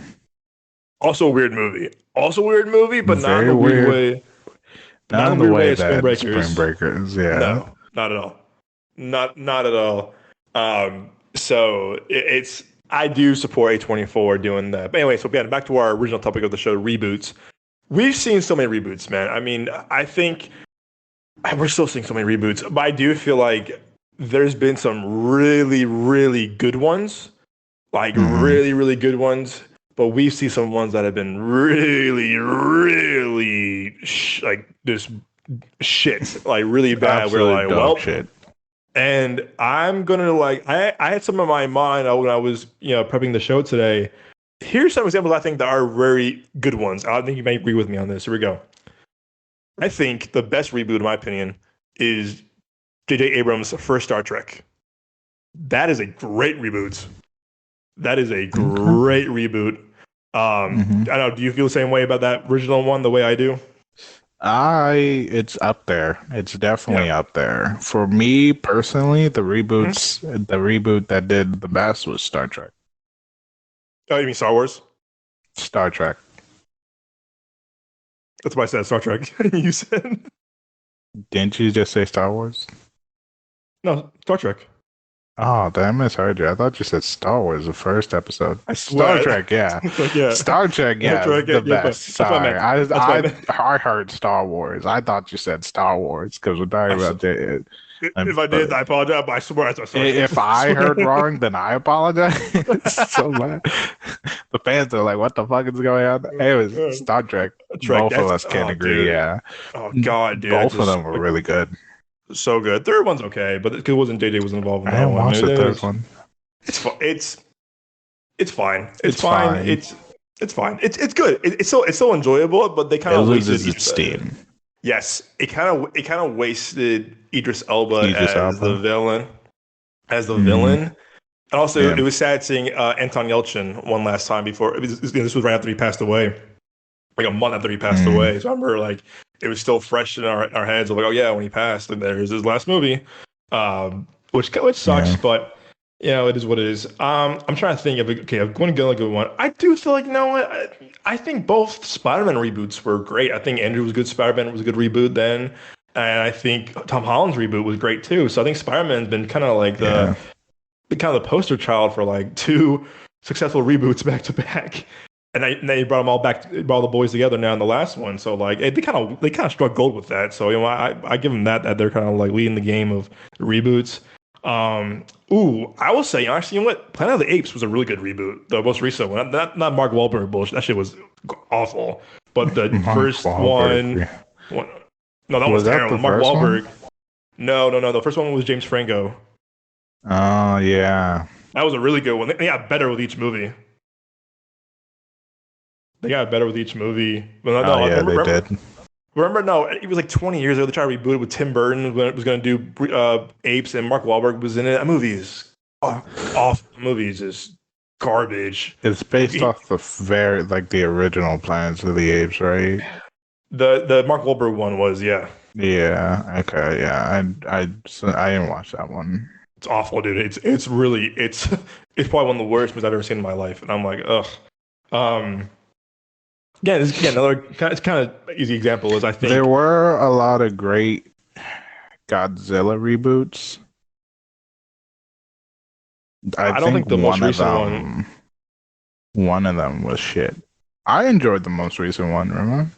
also a weird movie. Also a weird movie, but not in Very the weird weird. way. Not Not in in the the weird way way of Spring that Spring Breakers. Breakers, yeah. No, not at all. Not at all. So it's I do support A24 doing that. But anyway, so again, back to our original topic of the show, reboots. We've seen so many reboots, man. I mean, I think we're still seeing so many reboots, but I do feel like there's been some really, really good ones, like Hmm. really, really good ones. But we see some ones that have been really, really like just shit, like really bad. We're Absolute like, dog well, shit. and I'm gonna like I had some in my mind when I was prepping the show today. Here's some examples I think that are very good ones. I think you may agree with me on this. Here we go. I think the best reboot, in my opinion, is J.J. Abrams' first Star Trek. That is a great reboot. That is a Okay. great reboot. Hmm. I don't know. Do you feel the same way about that original one the way I do? It's up there. It's Yeah. definitely up there. For me personally, Mhm. the reboot that did the best was Star Trek. Oh, you mean Star Wars? Star Trek. That's why I said Star Trek. You said Didn't you just say Star Wars? no, Star Trek. Oh, damn, I misheard you. I thought you said Star Wars, the first episode. I Star swear. Trek, yeah. It's like yeah, Star Trek, Star yeah, Trek. Yeah, the yeah, best. that's what I Sorry, meant. That's what I meant. I heard Star Wars. I thought you said Star Wars because we're talking I s- about it. if I But did, I apologize. But I swear I said Star Trek. if I I heard swear. wrong, then I apologize so much. The fans are like, "What the fuck is going on?" It was Star Trek. Trek. Both of That's us can agree. dude. Yeah, Oh god, dude. I both of just them were like really good. so good. Third one's okay, but it wasn't JJ was involved in I that didn't one. watch It the third is. one. It's fine. It's fine. It's It's fine. fine. It's fine. It's good. It's so enjoyable, but they kind It of loses wasted. its steam. Yes, it kind of wasted Idris Elba Idris as the Elba. villain. As the Mm, villain. And also, yeah. it was sad seeing Anton Yelchin one last time before. This was right after he passed away, like a month after he passed Mm, away. So I remember, like, it was still fresh in our heads. Of like, oh yeah, when he passed, like, there's his last movie, which sucks, yeah. but it is what it is. I'm trying to think of okay. I'm going to go a good one. I do feel like what. I think both Spider-Man reboots were great. I think Andrew was good. Spider-Man was a good reboot then. And I think Tom Holland's reboot was great too. So I think Spider-Man's been kind of like Yeah. the poster child for like two successful reboots back to back. And then you brought them all back, brought all the boys together now in the last one. So like they kind of struck gold with that. So I give them that they're kind of like leading the game of reboots. I will say actually, what? Planet of the Apes was a really good reboot. The most recent one, not Mark Wahlberg bullshit. That shit was awful. But the Mark first Wahlberg. one, no, that was Was that terrible. the Mark first one? Wahlberg. No, no, no. The first one was James Franco. Oh, yeah. That was a really good one. They got better with each movie. They got better with each movie. But Oh, no, yeah, they remember, did. remember, no, it was like 20 years ago. They tried to reboot it with Tim Burton when it was going to do Apes, and Mark Wahlberg was in it. That movie is off. Movies is garbage. It's based off the the original Planets of the Apes, right? The Mark Wahlberg one was Yeah. Okay. Yeah. I didn't watch that one. it's awful, dude. It's really it's probably one of the worst movies I've ever seen in my life, and I'm like ugh. Um, again, another it's kind of easy example is I There think were a lot of great Godzilla reboots. I I don't think think the most recent one. one of them was shit. I enjoyed the most recent one. Remember?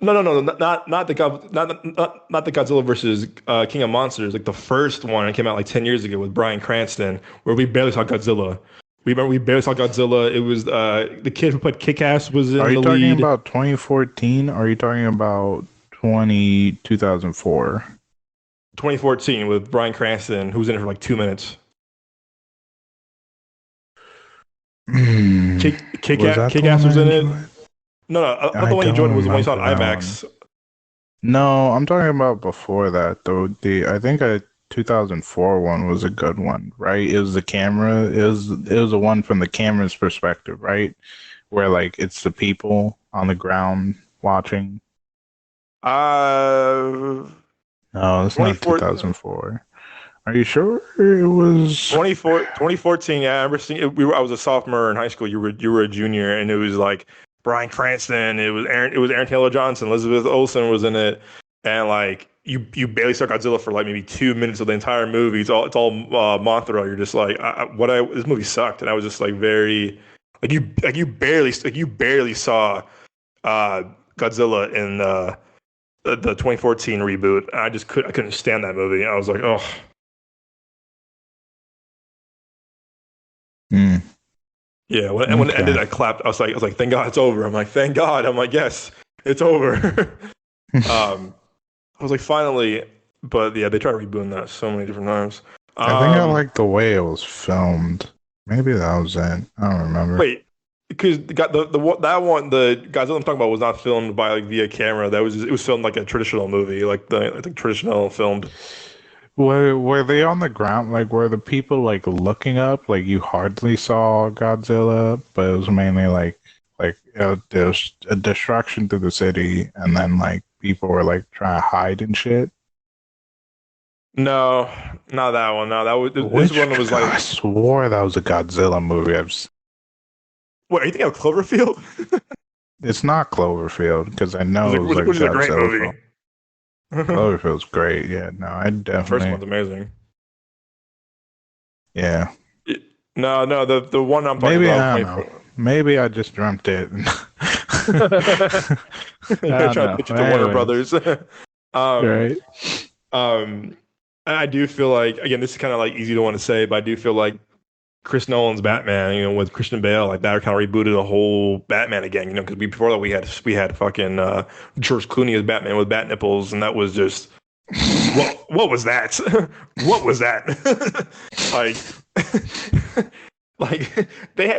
No, no, no, not the Godzilla versus King of Monsters. Like the first one, it came out like 10 years ago with Bryan Cranston, where we barely saw Godzilla. We barely saw Godzilla. It was the kid who played Kick-Ass was Are in you the talking lead. about 2014? Or are you talking about 2004? 2014 with Bryan Cranston, who was in it for like 2 minutes. Was that the Kick-Ass one was I in it. enjoyed? No, no, I thought I the one you enjoyed don't was the one you saw remember in that one. IMAX. No, I'm talking about before that though. I think a 2004 one was a good one, right? It was the camera. It was the one from the camera's perspective, right? Where like it's the people on the ground watching. Uh, No, it's not 24, 2004. Are you sure it was? 2014. Yeah, I remember seeing it. I was a sophomore in high school. You were a junior, and it was like Bryan Cranston. It was Aaron Taylor Johnson. Elizabeth Olsen was in it, and like you barely saw Godzilla for like maybe 2 minutes of the entire movie. It's all Mothra. You're just like this movie sucked, and I was just like very you barely saw uh, Godzilla in the 2014 reboot. I couldn't stand that movie. I was like, oh. Hmm, Yeah, when it ended, okay. I clapped. I was like, thank God it's over. I'm like, thank God. I'm like, yes, it's over. I was like, finally. But yeah, they tried rebooting that so many different times. I think I Um, like the way it was filmed. Maybe that was it. I don't remember. wait, because that one, the Godzilla I'm talking about was not filmed by like via camera. It was filmed like a traditional movie, like the traditional filmed. Were they on the ground? Like, were the people like looking up? Like, you hardly saw Godzilla, but it was mainly there's a destruction to the city, and then like people were like trying to hide and shit. No, not that one. No, that was this Which one was like, I swore that was a Godzilla movie. what? Are you thinking of Cloverfield? It's not Cloverfield because I know it was like which is a great Godzilla movie. film. Cloverfield's great. Yeah, no, I The first definitely. one's amazing. Yeah, No, the one I'm talking maybe about I don't was know. Maybe I just dreamt it. I 20. You're don't trying to know. pitch it to Warner Anyways, Brothers. um, right? um, I do feel like again, this is kind of like easy to want to say, but I do feel like Chris Nolan's Batman, with Christian Bale, like that kind of rebooted the whole Batman again, because before that we had fucking George Clooney as Batman with bat nipples, and that was just what was that? What was that? like like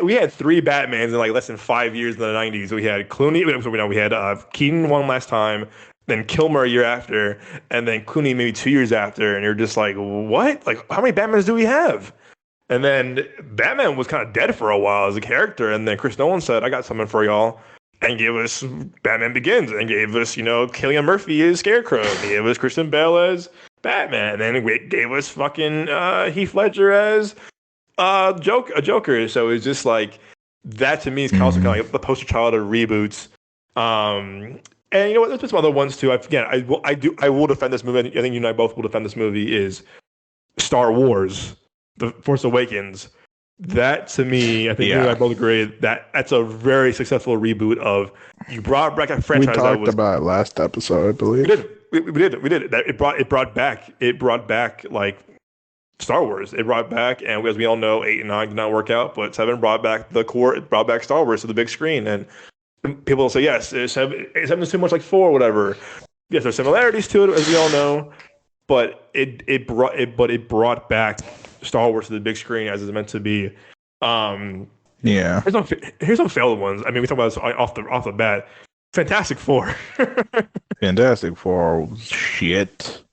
we had three Batmans in like less than 5 years in the 90s. We had Clooney, we had Keaton one last time, then Kilmer a year after, and then Clooney maybe 2 years after, and you're just like, what? Like, how many Batmans do we have? And then Batman was kind of dead for a while as a character, and then Chris Nolan said, "I got something for y'all," and gave us Batman Begins, and gave us, Cillian Murphy as Scarecrow, and gave us Christian Bale as Batman, and then gave us fucking Heath Ledger as a Joker. So it's just like that to me is also kind of like the poster child of reboots. And you know what? There's been some other ones too. I will defend this movie. I think you and I both will defend this movie. Is Star Wars. The Force Awakens, that to me, I think you and I both agree that's a very successful reboot of you brought back a franchise We talked about it last episode, I believe. we did that it brought back like Star Wars. It brought back, and as we all know, 8 and 9 did not work out, but 7 brought back the core. It brought back Star Wars to the big screen, and people will say yes, 7 is too much like 4, or whatever. Yes, there's similarities to it, as we all know, but it brought back Star Wars to the big screen as it's meant to be. Yeah. Here's some failed ones. I mean, we talk about this off the bat. Fantastic Four. Fantastic Four was shit.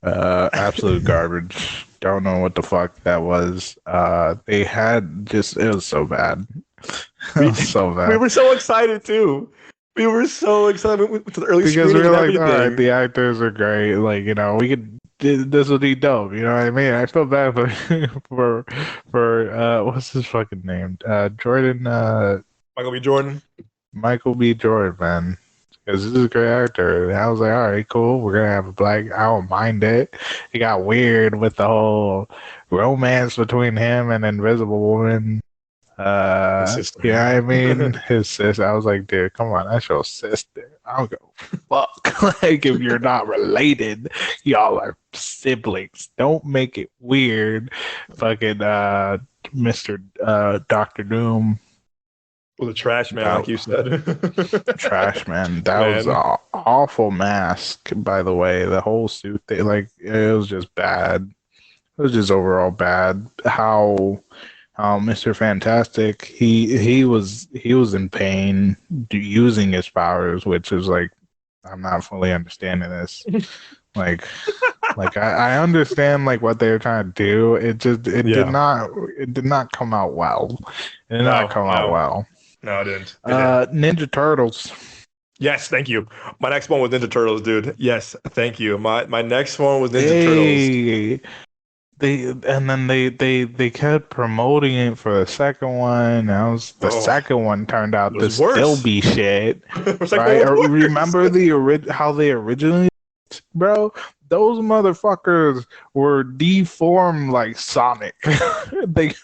Absolute garbage. Don't know what the fuck that was. They had it was so bad. It was so bad. We were so excited too. We were so excited with the early because we screenings were and like, all everything. right, the actors are great. Like, we could. This would be dope. You know what I mean? I feel bad for what's his fucking name? Jordan. Michael B. Jordan. Michael B. Jordan, man. Because this is a great actor. And I was like, all right, cool. We're gonna have a black. I don't mind it. It got weird with the whole romance between him and Invisible Woman. Yeah, I mean, his sister. I was like, dude, come on, that's your sister. I don't go fuck. Like, if you're not related, y'all are siblings. Don't make it weird. Fucking Mr. Doctor Doom. Well, the trash man, like you said. Trash man. That was an awful mask, by the way. The whole suit thing, like, it was just bad. It was just overall bad. How Mr. Fantastic, he was in pain using his powers, which is like, I'm not fully understanding this. like I understand like what they were trying to do. It did not come out well. It did not come out well. No, it didn't. Ninja Turtles. Yes, thank you. My next one was Ninja Turtles, dude. Yes, thank you. My next one was Ninja Turtles. They kept promoting it for the second one. The second one turned out to still be shit. Right? Remember how they originally, bro? Those motherfuckers were deformed like Sonic. they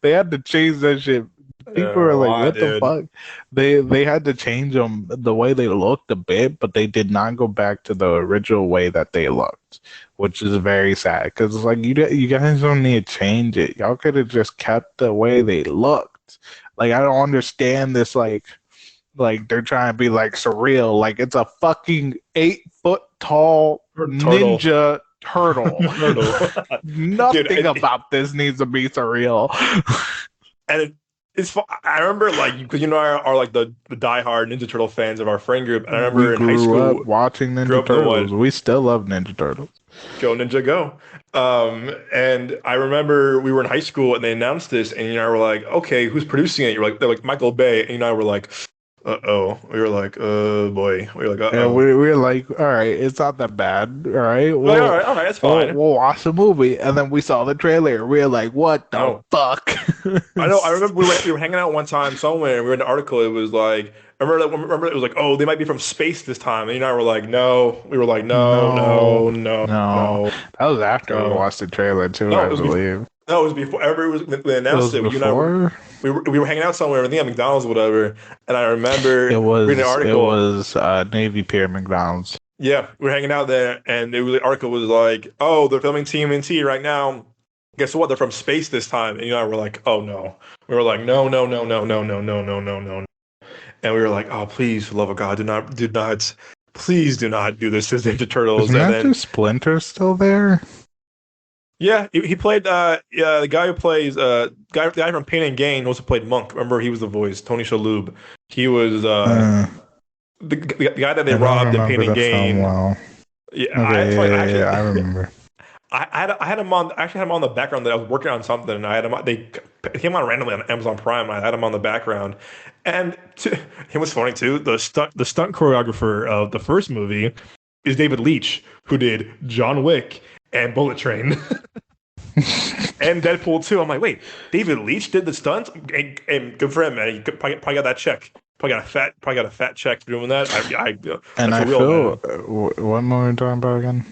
had to change that shit. People were like, "What the fuck?" They had to change them the way they looked a bit, but they did not go back to the original way that they looked, which is very sad. Because like you guys don't need to change it. Y'all could have just kept the way they looked. Like, I don't understand this. Like they're trying to be like surreal. Like, it's a fucking 8-foot tall ninja turtle. Nothing about this needs to be surreal. And I remember, like, because are like the diehard Ninja Turtle fans of our friend group. And I remember in high school watching Ninja Turtles. We still love Ninja Turtles. Go Ninja Go. And I remember we were in high school and they announced this, and you and I were like, okay, who's producing it? They're like Michael Bay, and you and I were like, uh-oh. We were like, boy. We were like, uh-oh. And we were like, all right, it's not that bad. All right. Well, all right, that's fine. We'll watch the movie. And then we saw the trailer. We were like, what the fuck? I know. I remember we were hanging out one time somewhere, and we read an article. It was like, Remember it was like, oh, they might be from space this time, and you and I were like, no. We were like, no, No, no, no, no. no, That was after we no. watched the trailer too, No, I it was before. believe. No, it was before. Everybody was when they It announced was it. You and I were before. we were hanging out somewhere. I think at McDonald's or whatever. And I It remember reading an was it article. was Navy Pier McDonald's. Yeah, we were hanging out there, and the article was like, "Oh, they're filming TMNT right now. Guess what? They're from space this time." And you and I were like, "Oh no." We were like, "No, no, no, no, no, no, no, no, no, no." And we were like, "Oh, please, for the love of God, do not, please do not do this to Ninja Turtles." Isn't And that then, just Splinter still there? yeah, he played. Yeah, the guy who plays the guy from Pain and Gain also played Monk. Remember, he was the voice. Tony Shalhoub. He was Uh, the guy that they I don't robbed in Pain remember and the film Gain. well. Yeah, Okay, I yeah, actually. I remember. I had him on. I actually had him on the background that I was working on something. And I had him. They came on randomly on Amazon Prime. And I had him on the background, and it was funny too. The stunt choreographer of the first movie is David Leitch, who did John Wick and Bullet Train and Deadpool 2. I'm like, wait, David Leitch did the stunts, and good for him, man. He probably got that check. Probably got a fat check for doing that. And That's a I real feel man. what movie are we talking about again?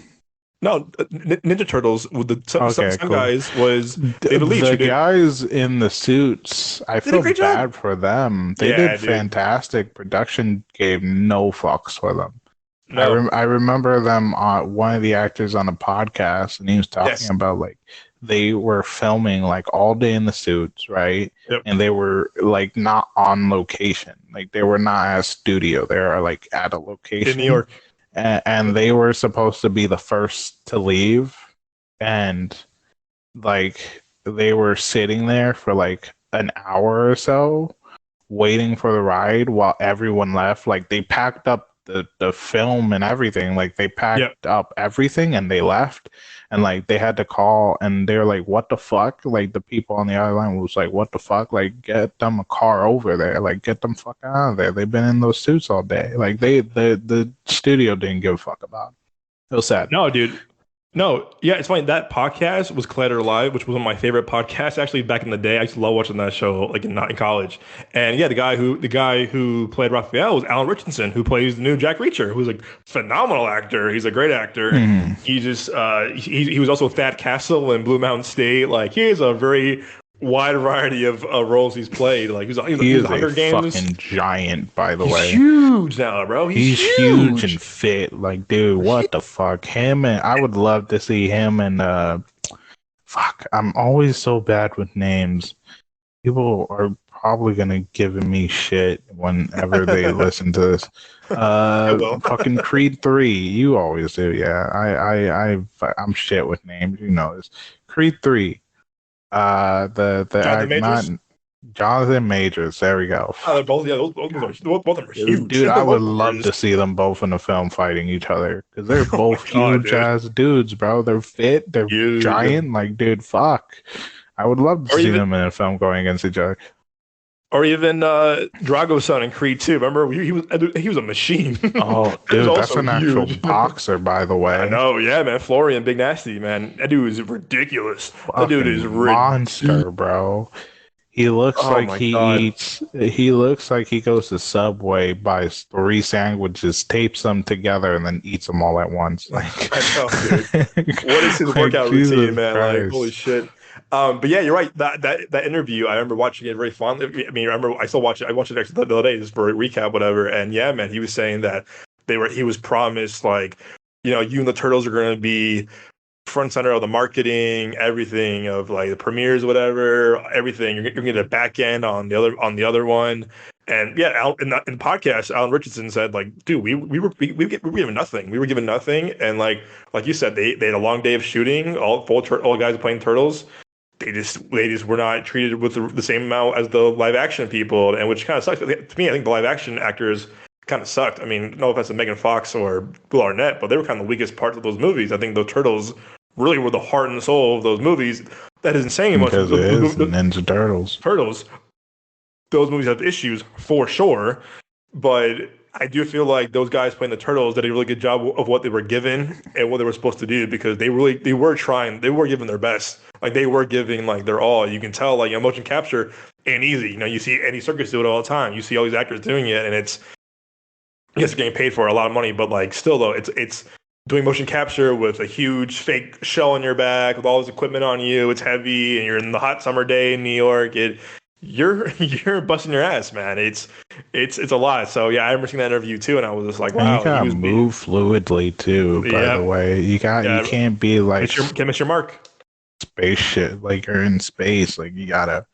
No, Ninja Turtles with the Okay, some cool. guys was David Leitch The who did guys in the suits, I did a feel great job. bad for them. They Yeah, did dude. fantastic. Production gave no fucks for them. No. I remember them one of the actors on a podcast, and he was talking Yes. about like they were filming like all day in the suits, right? Yep. And they were like not on location, like they were not at a studio. They were like at a In New location, York. and they were supposed to be the first to leave, and like they were sitting there for like an hour or so waiting for the ride while everyone left. Like they packed up the film and everything. Like they Yep. packed up everything and they left. And like they had to call and they're like, what the fuck? Like the people on the other line was like, what the fuck? Like get them a car over there. Like get them fuck out of there. They've been in those suits all day. Like the studio didn't give a fuck about it. It was sad. No, dude. No, yeah, it's funny. That podcast was Collider Live, which was one of my favorite podcasts actually back in the day. I used to love watching that show, like in college. And yeah, the guy who played Raphael was Alan Richardson, who plays the new Jack Reacher, who's a phenomenal actor. He's a great actor. Mhm. He just he was also Thad Castle in Blue Mountain State. Like he has a very wide variety of roles he's played. Like He he was is a Hunger Games. fucking giant, by the He's way. huge now, bro. He's He's huge and huge. fit. Like, dude, what the fuck? Him and I would love to see him and fuck. I'm always so bad with names. People are probably gonna give me shit whenever they listen to this. I will. Fucking Creed 3. You always do, yeah. I'm shit with names. You know this. Creed 3. The Jonathan act not Majors. Jonathan Majors. There we go. They're both, yeah, both of them are huge. Dude, I They're would both love warriors. to see them both in a film fighting each other because they're Oh my both god, huge dude. ass dudes, bro. They're fit, they're Huge. giant. Like, dude, fuck. I would love to Or see even them in a film going against each other. Drago's son in Creed 2. Remember, he was a machine. Oh, He was dude, that's also an actual huge. boxer, by the I way. know, yeah, man. Florian Big Nasty, man. That dude is ridiculous. That dude is Fucking ridiculous. monster, bro. He looks Oh like my he god. eats. He looks like he goes to Subway, buys 3 sandwiches, tapes them together, and then eats them all at once. Like, I know, dude. What is his like, workout Jesus routine, man? Like, holy Christ. shit. But yeah, you're right. That interview, I remember watching it very fondly. I mean, I remember I still watch it. I watched it actually the other day just for a recap, whatever. And yeah, man, he was saying that he was promised like, you and the Turtles are going to be front center of the marketing, everything of like the premieres, whatever, everything. You're gonna get a back end on the other one. And yeah, in the podcast, Alan Richardson said like, dude, we were given nothing. We were given nothing, and like you said, they had a long day of shooting. All guys playing turtles. They just were not treated with the same amount as the live action people, and which kind of sucks. To me, I think the live action actors kind of sucked. I mean, no offense to Megan Fox or Will Arnett, but they were kind of the weakest parts of those movies. I think the turtles really were the heart and soul of those movies. That isn't saying much. Because it is Ninja Turtles. Turtles, those movies have issues for sure, but I do feel like those guys playing the Turtles did a really good job of what they were given and what they were supposed to do because they were trying, they were giving their best. Like they were giving like their all. You can tell like motion capture ain't easy. You see Andy Serkis do it all the time. You see all these actors doing it, and it's yes, they're getting paid for a lot of money, but like still though, it's doing motion capture with a huge fake shell on your back with all this equipment on you. It's heavy, and you're in the hot summer day in New York. You're busting your ass, man. It's a lot. So yeah, I remember seeing that interview too, and I was just like, And wow, you gotta move fluidly too. By the way, you can't be like can't miss your mark. Spaceship, like you're in space. Like you gotta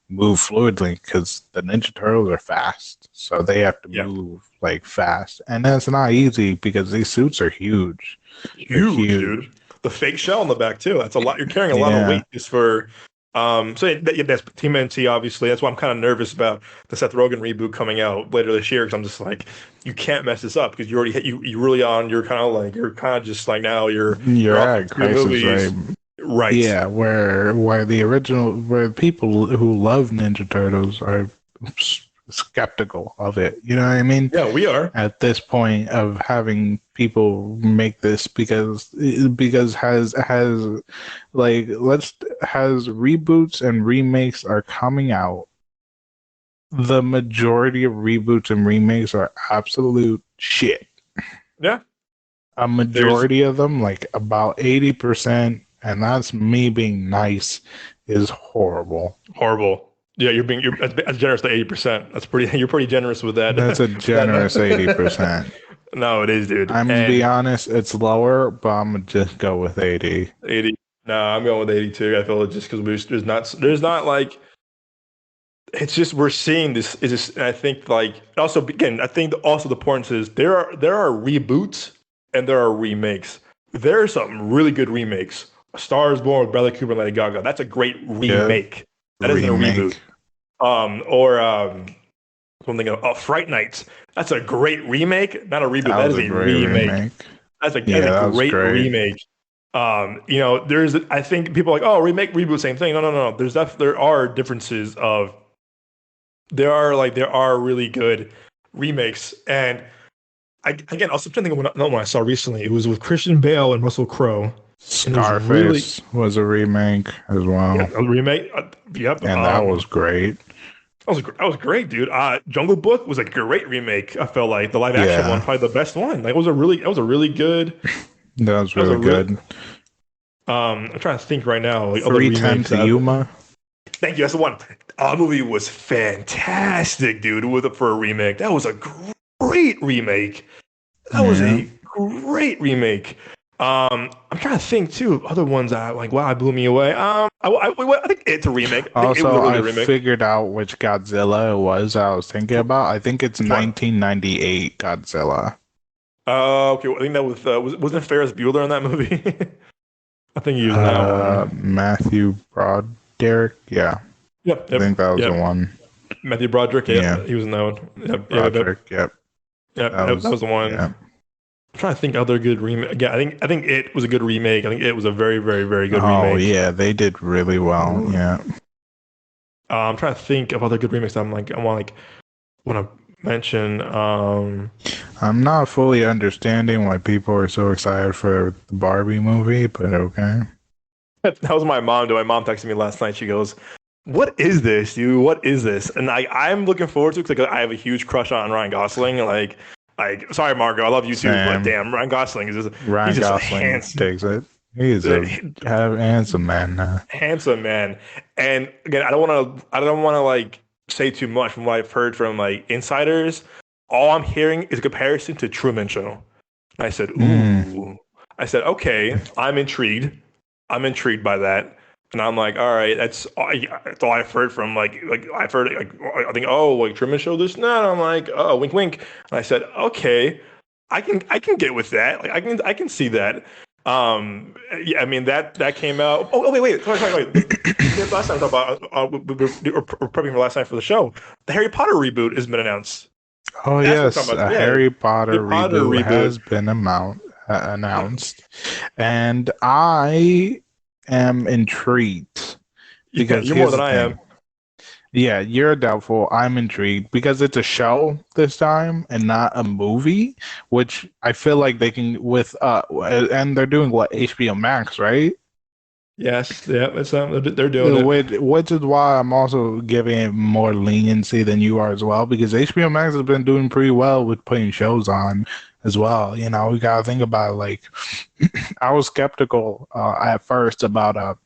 move fluidly because the Ninja Turtles are fast, so they have to move like fast, and that's not easy because these suits are huge. Huge, dude. The fake shell on the back too. That's a lot. You're carrying a lot of weight just for. So that's TMNT, obviously. That's why I'm kind of nervous about the Seth Rogen reboot coming out later this year because I'm just like, you can't mess this up because you already you really on. You're kind of just like now you're at crisis, right? Right. Yeah, where people who love Ninja Turtles are skeptical of it. You know what I mean? Yeah, we are at this point of having people make this because has reboots and remakes are coming out. The majority of reboots and remakes are absolute shit. Yeah, a majority of them, like about 80%, and that's me being nice, is horrible. Horrible. Yeah, you're as generous to 80%. That's pretty. You're pretty generous with that. That's a generous 80%. No, it is, dude. I'm gonna be honest, it's lower, but I'm gonna just go with 80. 80. No, I'm going with 82. I feel just because there's not like. It's just we're seeing this. Is just I think like also again I think also the point is there are reboots and there are remakes. There are some really good remakes. A Star is Born with Bradley Cooper and Lady Gaga. That's a great remake. Yeah. That isn't a reboot. Something Fright Nights. That's a great remake, not a reboot. That is a remake. That's a great remake. There's I think people are like, oh, remake, reboot, same thing. No. There are differences of there are really good remakes. And again, also trying to think of one I saw recently. It was with Christian Bale and Russell Crowe. Scarface was a remake as well. Yeah, a remake. Yep. And that was great. That was great, dude. Jungle Book was a great remake. I felt like the live action one, probably the best one. Like it was a really good. That was really good. I'm trying to think right now. Like, 310 to Yuma. Thank you. That's the one. The movie was fantastic, dude. For a remake, that was a great remake. That was a great remake. I'm trying to think too of other ones that like wow, it blew me away. I think it's a remake. I figured out which Godzilla it was I was thinking about. I think it's 1998 Godzilla. Okay. I think that was wasn't Ferris Bueller in that movie? I think he was in that one. Matthew Broderick. Yeah. Yep. I think that was the one. Matthew Broderick. Yeah. He was in that one. Yep. Broderick. Yep. That was the one. Yeah. I'm trying to think other good remake. Yeah, I think it was a good remake. I think it was a very, very, very good remake. Oh yeah, they did really well. Yeah. I'm trying to think of other good remakes. I want to mention. I'm not fully understanding why people are so excited for the Barbie movie, but okay. That was my mom. My mom texted me last night. She goes, "What is this, dude? What is this?" And I'm looking forward to it because I have a huge crush on Ryan Gosling. Like, sorry, Margot, I love you too, but damn, Ryan Gosling is just Ryan Gosling takes it. He's a handsome man now. Handsome man. And again, I don't want to like say too much from what I've heard from like insiders. All I'm hearing is a comparison to Truman Show. And I said, ooh. I said, okay, I'm intrigued. I'm intrigued by that. And I'm like, all right, that's all I've heard from like I've heard I think like Truman Show this and that. I'm like, oh, wink wink. And I said, okay, I can get with that. Like I can see that. Yeah, I mean that came out. Oh wait. Sorry. Last time we talked about we're prepping for last night for the show. The Harry Potter reboot has been announced. Oh yes, a Harry Potter reboot has been announced, and I am intrigued because you're more than I am. Yeah, you're doubtful. I'm intrigued because it's a show this time and not a movie, which I feel like they can with and they're doing what HBO Max, right? Yes, yeah, they're doing it. Which is why I'm also giving it more leniency than you are as well, because HBO Max has been doing pretty well with putting shows on as well. You know, we gotta think about like I was skeptical at first about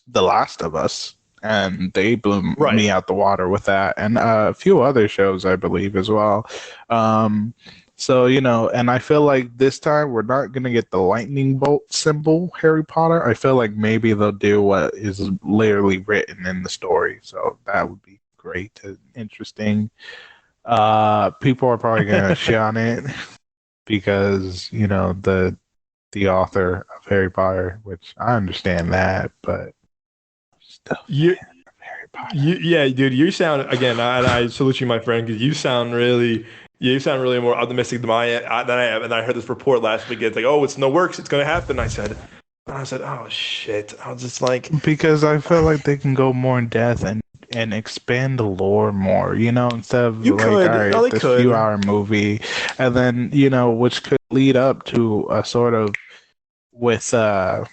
The Last of Us, and they blew Right. me out the water with that, and a few other shows, I believe, as well. Um, so, you know, and I feel like this time we're not going to get the lightning bolt symbol Harry Potter. I feel like maybe they'll do what is literally written in the story. So that would be great and interesting. People are probably going to shit on it because, you know, the author of Harry Potter, which I understand that, but still You, fan of Harry Potter. yeah, dude, you sound again, and I salute you, my friend, because you sound really more optimistic than than I am. And I heard this report last week. It's like, oh, it's in the works, it's gonna happen. I said, oh shit. I was just like, Because I feel like they can go more in depth and expand the lore more, you know, instead of you like, all could, no, right, they this few could. hour movie, and then, you know, which could lead up to a sort of with The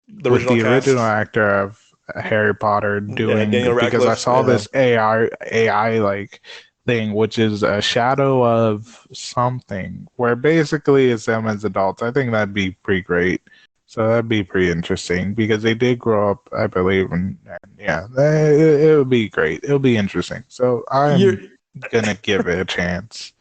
with original the original cast, actor of Harry Potter yeah, doing, Daniel because I Radcliffe, saw yeah. this AI like thing, which is a shadow of something, where basically it's them as adults. I think that'd be pretty great. So that'd be pretty interesting because they did grow up, I believe, and yeah, it would be great. It'll be interesting. So You're I'm gonna give it a chance.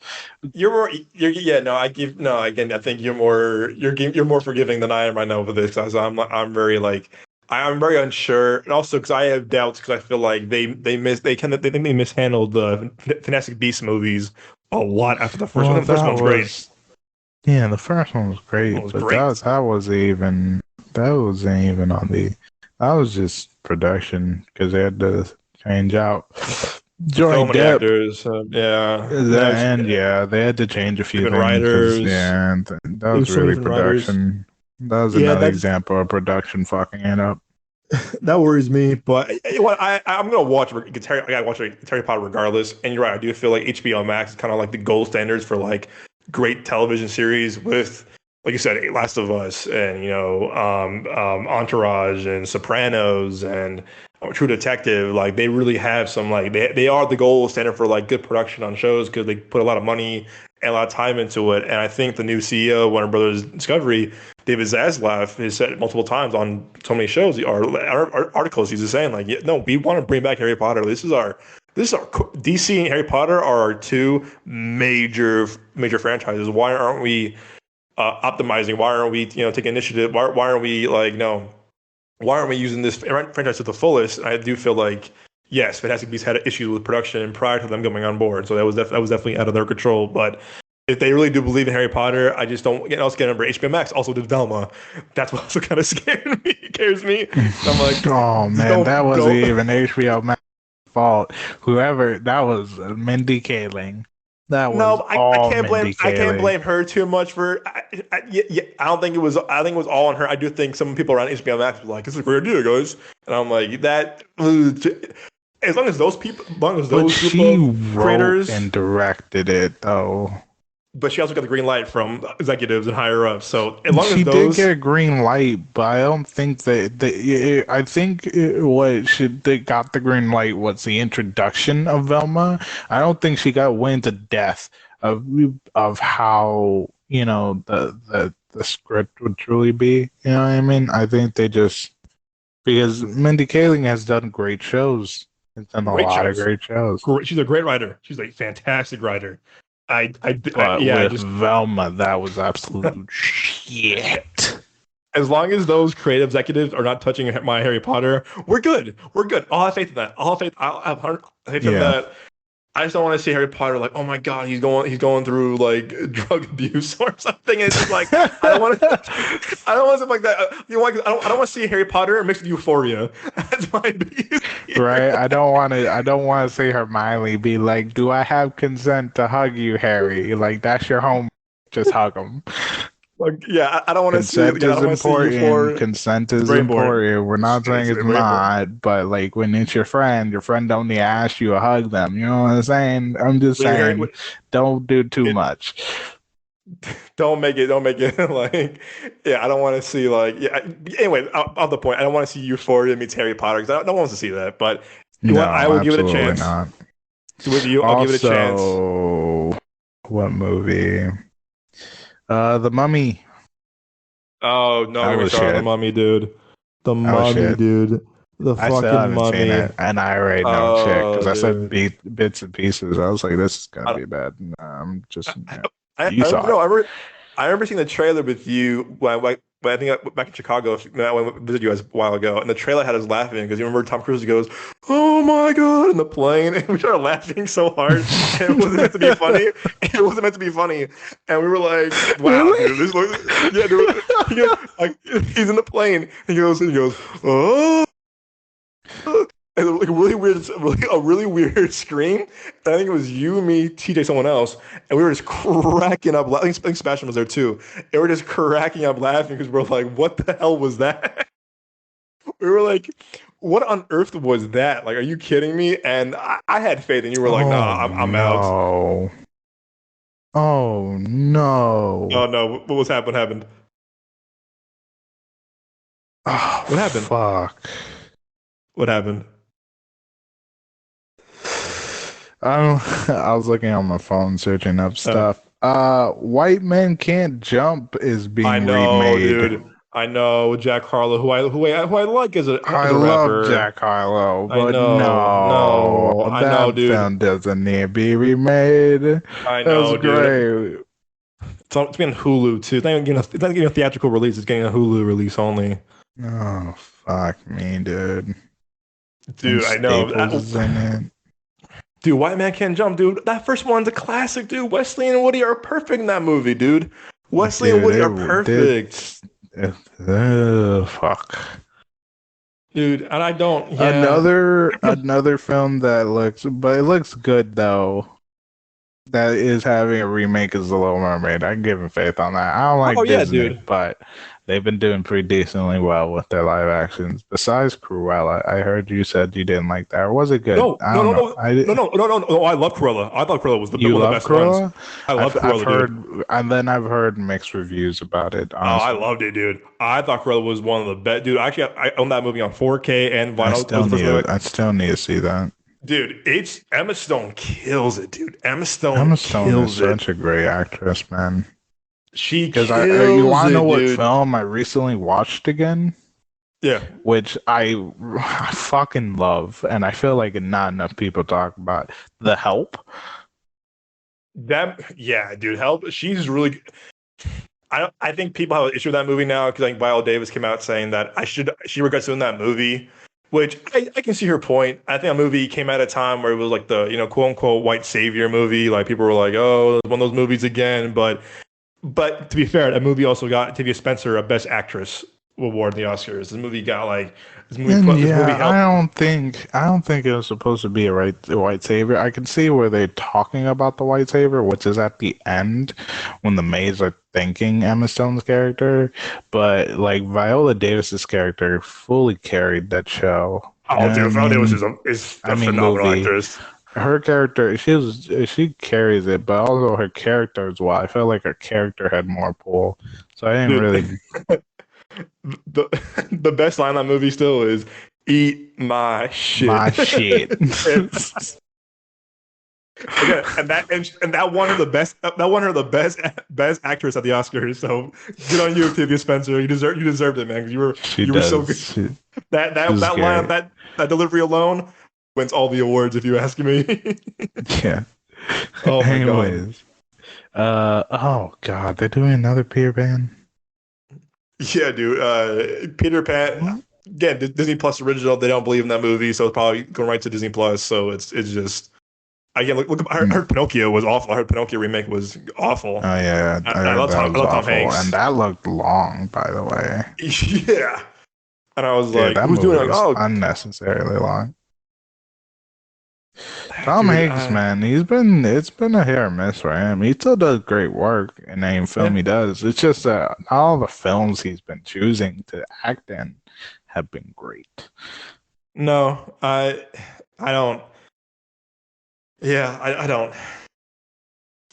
you're more yeah, no, I give no again, I think you're more forgiving than I am right now with this, because I'm very like, I'm very unsure, and also because I have doubts, because I feel like they think they mishandled the Fantastic Beasts movies a lot after the first one. Well, The first that one's great. was yeah, the first one was It great, was but great. that wasn't even on the that was just production because they had to change out So Johnny many Depp. actors, yeah. No, That and yeah, they had to change a few even things because writers. yeah, that There was was so many really different writers. production. That was Yeah, another that's example of production fucking it up. that worries me. But what I'm gonna watch I gotta watch Harry Potter regardless. And you're right, I do feel like HBO Max is kind of like the gold standards for like great television series with, like you said, Last of Us, and Entourage and Sopranos and True Detective. Like they really have some, like they are the gold standard for like good production on shows, because they put a lot of money and a lot of time into it. And I think the new CEO of Warner Brothers Discovery, David Zaslav, has said it multiple times on so many shows or articles. He's just saying like, yeah, no, we want to bring back Harry Potter. This is our DC and Harry Potter are our two major franchises. Why aren't we optimizing? Why aren't we taking initiative? Why aren't we like, no? Why aren't we using this franchise to the fullest? And I do feel like, yes, Fantastic Beasts had issues with production prior to them coming on board, so that was definitely out of their control. But if they really do believe in Harry Potter, I just don't. Else get number HBO Max also did Velma. That's what also kind of scared me, scares me. I'm like, Oh just man, that wasn't don't. even HBO Max fault. Whoever that was, Mindy Kaling. That was No, all Mindy I can't Kaling. blame her too much for. Yeah, I don't think it was. I think it was all on her. I do think some people around HBO Max were like, "This is a great idea, guys," and I'm like, that. As long as those people, as long as But those group she of wrote creators, and directed it, though. but she also got the green light from executives and higher ups. So as long as She did those, get a green light, but I don't think I think what should they got the green light was the introduction of Velma. I don't think she got wind to death of how the script would truly be. You know what I mean? I think they just because Mindy Kaling has done great shows. Has done a great lot of shows. great shows. She's a great writer. She's a fantastic writer. But Yeah, I with just, Velma, that was absolute shit. as long as those creative executives are not touching my Harry Potter, we're good. We're good. I'll have faith in that. I'll have faith. I'll have faith in Yeah. that. I just don't want to see Harry Potter like, oh my god, he's going through like drug abuse or something. And it's just like, I don't want to, I don't want something like that. I don't want to see Harry Potter mixed with Euphoria. That's my biggest Right? fear. I don't want to see Hermione be like, "Do I have consent to hug you, Harry?" Like that's your home. Just hug him. Like, yeah, I don't want to see. Consent Yeah, I is don't want to see you important. for. Consent It's is very important. important. We're not saying It's it's very important. not, but like when it's your friend only asks you to hug them. You know what I'm saying? I'm just When you're hearing, saying, don't do too it, much. don't make it like, yeah, I don't want to see like, yeah. Anyway, off the point, I don't want to see Euphoria meets Harry Potter because no one wants to see that. But you know what? I No, will give it a absolutely chance. not. With you, I'll give it a chance. Also, what movie? The Mummy. Oh no, That get me was started on the shit. Mummy, dude. The That was Mummy, shit. dude. The I still fucking haven't seen Mummy. it, and I already know it's shit because Oh, I said dude. bits and pieces. I was like, this is gonna I, be bad. Just I, yeah. I You remember, saw no, it. I remember seeing the trailer with you when I think back in Chicago, when I visited you guys a while ago, and the trailer had us laughing because you remember Tom Cruise goes, "Oh my God," in the plane, and we started laughing so hard, and it wasn't meant to be funny. It wasn't meant to be funny, and we were like, "Wow, Really? dude, this looks, yeah, dude." He goes, like, he's in the plane, he goes, "Oh." And like a really weird, a really weird scream. And I think it was you, me, TJ, someone else, and we were just cracking up. I think Sebastian was there too. And we were just cracking up laughing because we're like, "What the hell was that?" We were like, "What on earth was that?" Like, are you kidding me? And I had faith, and you were like, Oh "Nah, I'm out." no. Oh Oh no. no, what was happened? What happened? Oh What happened? fuck. What happened? I was looking on my phone searching up Uh, stuff. White Men Can't Jump is I being know, remade. dude. I know Jack Harlow, who I like I as a love rapper. Jack Harlow, I but know, no, no, I know, that dude. film doesn't need to be remade. I That's know, dude. great. It's getting Hulu too. It's not getting a theatrical release. It's getting a Hulu release only. Oh, fuck me, dude. And Dude, I know. Staples is in it. Dude, White Man Can't Jump, dude. That first one's a classic, dude. Wesley and Woody are perfect in that movie, dude. Wesley and Dude, Woody are it did. perfect, Fuck. dude. And I don't, yeah. Another film that looks, but it looks good though. That is having a remake is The Little Mermaid. I'm giving faith on that. I don't Oh like yeah, Disney, dude. but they've been doing pretty decently well with their live actions. Besides Cruella, I heard you said you didn't like that. Or was it good? No, I no, don't no, know. no, no. I love Cruella. I thought Cruella was You one of the love best ones. Cruella? I love I've Cruella, dude. heard, and then I've heard mixed reviews about it. Oh, I Honestly, loved it, dude. I thought Cruella was one of the best. Dude, actually, I own that movie on 4K and vinyl. It was the first movie. I still need to see that. Dude, it's Emma Stone kills it, dude. Emma Emma Stone Stone is kills it. such a great actress, man. She Because you kills want to know it, what dude. film I recently watched again? Yeah. Which I fucking love, and I feel like not enough people talk about. The Help. Yeah, dude. Help. She's really. I think people have an issue with that movie now because like Viola Davis came out saying that she regrets doing that movie, which I can see her point. I think a movie came at a time where it was like the quote unquote white savior movie. Like people were like, oh, it's one of those movies again. But to be fair, that movie also got Octavia Spencer a Best Actress award in the Oscars. And This movie yeah, helped. I don't think it was supposed to be a white savior. I can see where they're talking about the white savior, which is at the end when the maids are thanking Emma Stone's character. But like Viola Davis's character fully carried that show. You Oh, know what I dude, Viola Davis mean? is I a mean, phenomenal movie. actress. Her character, she carries it, but also her character as well. I felt like her character had more pull, so I didn't Dude, really. the the best line in that movie still is "Eat my shit." My shit. Again, and that won her the best. That won her the best actress at the Oscars. So good on you, Octavia Spencer. You deserved it, man. Because She you were so good. does. She's That line, great. that delivery alone wins all the awards. If you ask me. Yeah. Oh my god. Anyways, oh god, they're doing another Peter Pan. Yeah, dude. Peter Pan. What? Again, Disney Plus original. They don't believe in that movie, so it's probably going right to Disney Plus. So it's just again. I Mm. heard Pinocchio was awful. I heard Pinocchio remake was awful. Oh yeah, I I heard that I was love Tom awful, and Hanks. that looked long, by the way. Yeah, and I was Yeah, like, that who's doing movie it? Like, was oh, unnecessarily long. Tom dude, Hanks, man, it's been a hit or miss for him. He still does great work in any film yeah. he does. It's just that all the films he's been choosing to act in have been great. No, I don't. Yeah, I don't.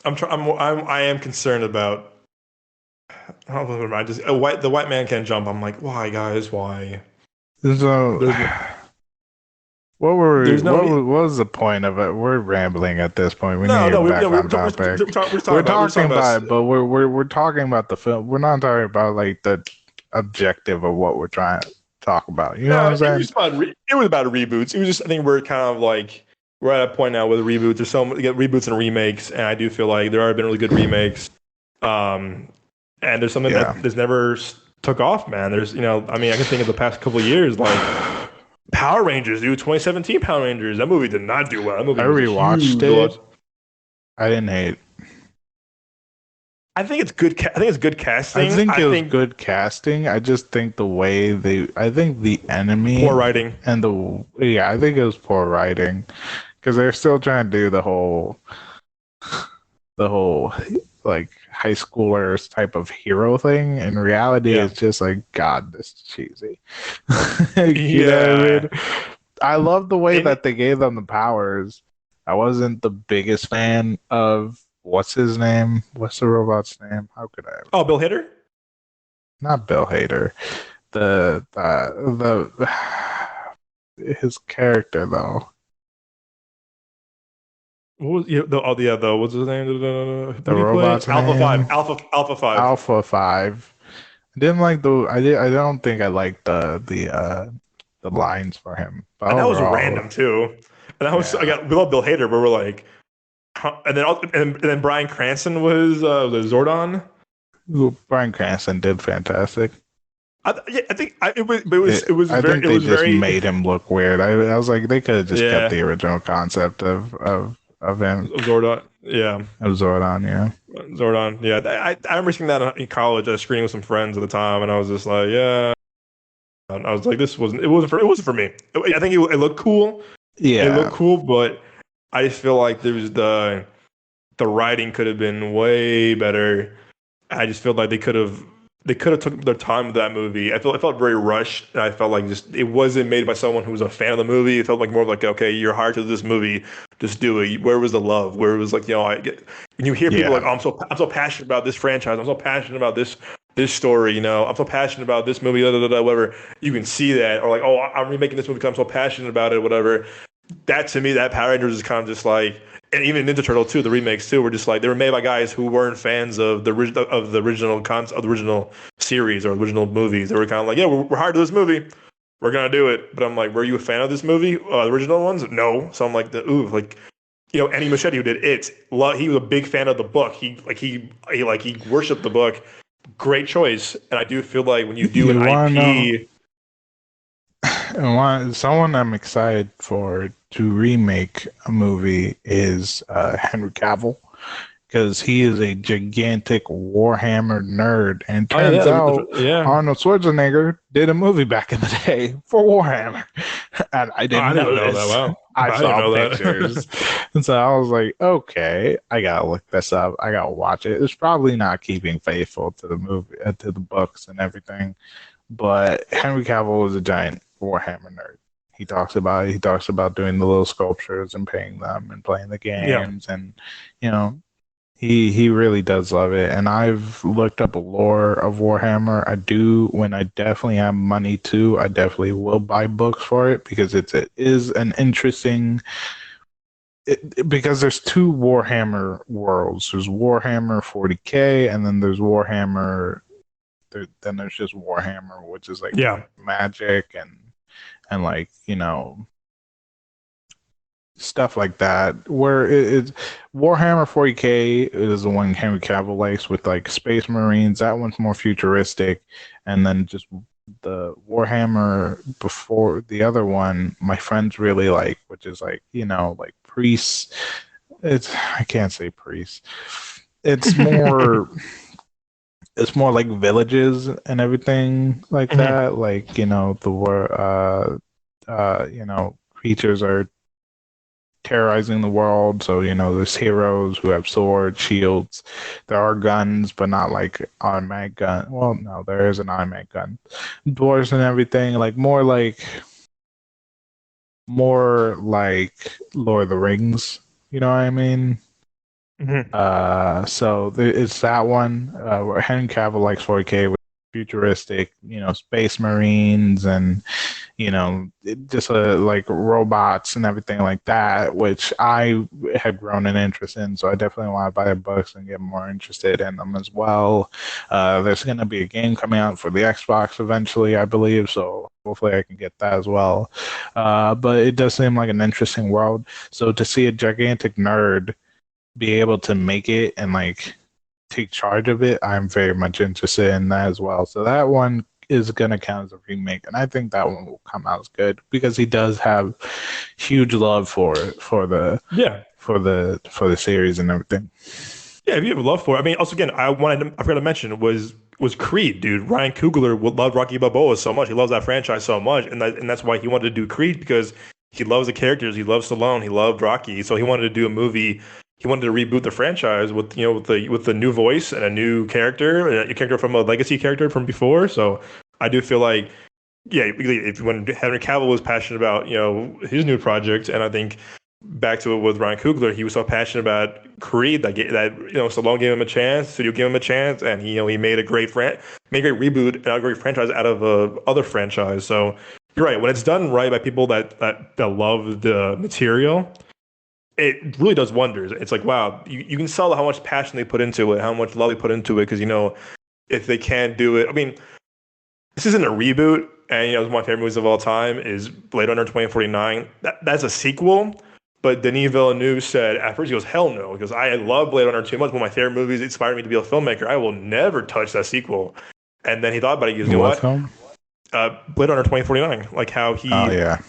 I am concerned about. I don't know. I just the white man can't jump. I'm like, why, guys? Why? So, There's no, what no. was the point of it? We're rambling at this point. We need No, to no, get back on we're, topic. we're just We're talking about, talking about it, but we're talking about the film. We're not talking about like the objective of what we're trying to talk about. You know what no, I'm saying? it was about reboots. It was just, I think we're kind of like, we're at a point now with reboots. There's so many, get reboots and remakes, and I do feel like there have been really good remakes. Um, and there's something Yeah. that there's never took off, man. There's, I mean, I can think of the past couple of years, like Power Rangers, dude, 2017 Power Rangers. That movie did not do well. That I movie was a rewatched huge it. loss. I didn't hate. I think it's good. I think it's good I casting. think I it was think good casting. I just think the way I think the enemy poor writing. and I think it was poor writing because they're still trying to do the whole like high schoolers type of hero thing. In reality, Yeah, it's just like, God, this is cheesy. You know what I yeah. mean? I love the way And that they gave them the powers. I wasn't the biggest fan of what's his name? What's the robot's name? How could I? oh, Bill Hader. Not Bill Hader. The his character though. What was the what's his name? The Who did he play? robot's name. Alpha 5. Alpha 5. I didn't like I don't think I liked the lines for him. But And that was overall, random too. And I yeah. got we love Bill Hader, but we're like, huh? And then Bryan Cranston was the Zordon. Ooh, Bryan Cranston did fantastic. Yeah, I think it was I very think they just very made him look weird. I was like, they could have just kept yeah, the original concept of him, Zordon. Yeah, of Zordon, yeah. Zordon. Yeah, I remember seeing that in college at a screening with some friends at the time, and I was just like, yeah. And I was like, it wasn't for me. I think it looked cool. It Yeah. looked cool, but I just feel like there was the writing could have been way better. I just feel like they could have took their time with that movie. I felt very rushed. And I felt like just it wasn't made by someone who was a fan of the movie. It felt like more like, okay, you're hired to do this movie, just do it. Where was the love? Where it was like, when you hear people like, Yeah. oh, I'm so passionate about this franchise. I'm so passionate about this story. I'm so passionate about this movie. Whatever. You can see that, or like, oh, I'm remaking this movie because I'm so passionate about it. Whatever. That to me, that Power Rangers is kind of just like, and even Ninja Turtle too, the remakes too, were just like they were made by guys who weren't fans of the original series or original movies. They were kind of like, yeah, we're hired to this movie, we're gonna do it. But I'm like, were you a fan of this movie, the original ones? No. So I'm like, like Andy Muschietti who did it, he was a big fan of the book. He worshipped the book. Great choice. And I do feel like when you do an You want to know IP, someone I'm excited for to remake a movie is Henry Cavill because he is a gigantic Warhammer nerd, and oh yeah, turns out yeah. Arnold Schwarzenegger did a movie back in the day for Warhammer, and I Oh, didn't I didn't know know that. this. Wow, I I didn't saw know pictures, that. and so I was like, okay, I gotta look this up. I gotta watch it. It's probably not keeping faithful to the movie, to the books and everything, but Henry Cavill was a giant Warhammer nerd. He talks about doing the little sculptures and painting them and playing the Yeah. games, and you know he really does love it. And I've looked up a lore of Warhammer. I do when I definitely have money too. I definitely will buy books for it because it is an interesting. Because there's two Warhammer worlds. There's Warhammer 40K, and then there's Warhammer. Then there's just Warhammer, which is like Yeah. magic and like stuff like that. Where it's Warhammer 40K is the one Henry Cavill likes with like Space Marines. That one's more futuristic, and then just the Warhammer before the other one, my friends really like, which is like like priests. I can't say priests. It's more. It's more like villages and everything like Mhm. that. Like the creatures are terrorizing the world. So, there's heroes who have swords, shields. There are guns, but not like automatic gun. Well, no, there is an automatic gun. Dwarves and everything, more like Lord of the Rings. You know what I mean? Mhm. So it's that one where Henry Cavill likes 40K with futuristic, space marines and just like robots and everything like that, which I had grown an interest in. So I definitely want to buy the books and get more interested in them as well. There's going to be a game coming out for the Xbox eventually, I believe. So hopefully I can get that as well. But it does seem like an interesting world. So to see a gigantic nerd be able to make it and like take charge of it, I'm very much interested in that as well. So that one is gonna count as a remake, and I think that one will come out as good because he does have huge love Yeah. for the series and everything. Yeah, if you have a love for it. I mean, also again, I forgot to mention was Creed, dude. Ryan Coogler loved Rocky Balboa so much. He loves that franchise so much, and that's why he wanted to do Creed because he loves the characters. He loves Stallone. He loved Rocky, so he wanted to do a movie. He wanted to reboot the franchise with with the new voice and a new character, a character from a legacy character from before. So I do feel like, yeah, if when Henry Cavill was passionate about his new project, and I think back to it with Ryan Coogler, he was so passionate about Creed that Stallone gave him a chance, studio gave him a chance, and he made a made a great reboot and a great franchise out of a other franchise. So you're right, when it's done right by people that love the material, it really does wonders. It's like, wow, you can sell how much passion they put into it, how much love they put into it, because if they can't do it, I mean, this isn't a reboot, and one of my favorite movies of all time is Blade Runner 2049. That's a sequel, but Denis Villeneuve said at first he goes, hell no, because I love Blade Runner too much. One of my favorite movies. It inspired me to be a filmmaker. I will never touch that sequel. And then he thought about it. He goes, you know What what? film? Blade Runner 2049. Like how Oh yeah.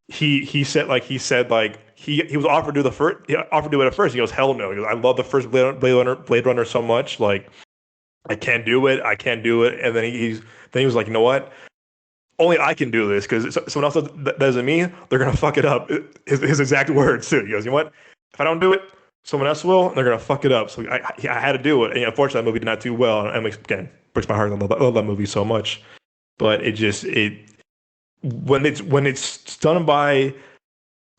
he was offered to do the first. He offered to do it at first. He goes, hell no. He goes, I love the first Blade Runner so much. Like I can't do it. I can't do it. And then he was like, you know what? Only I can do this because someone else does it me, they're gonna fuck it up. His exact words too. He goes, you know what? If I don't do it, someone else will, and they're gonna fuck it up. So I had to do it. And unfortunately, that movie did not do well. And again, breaks my heart. I love that movie so much. But when it's done by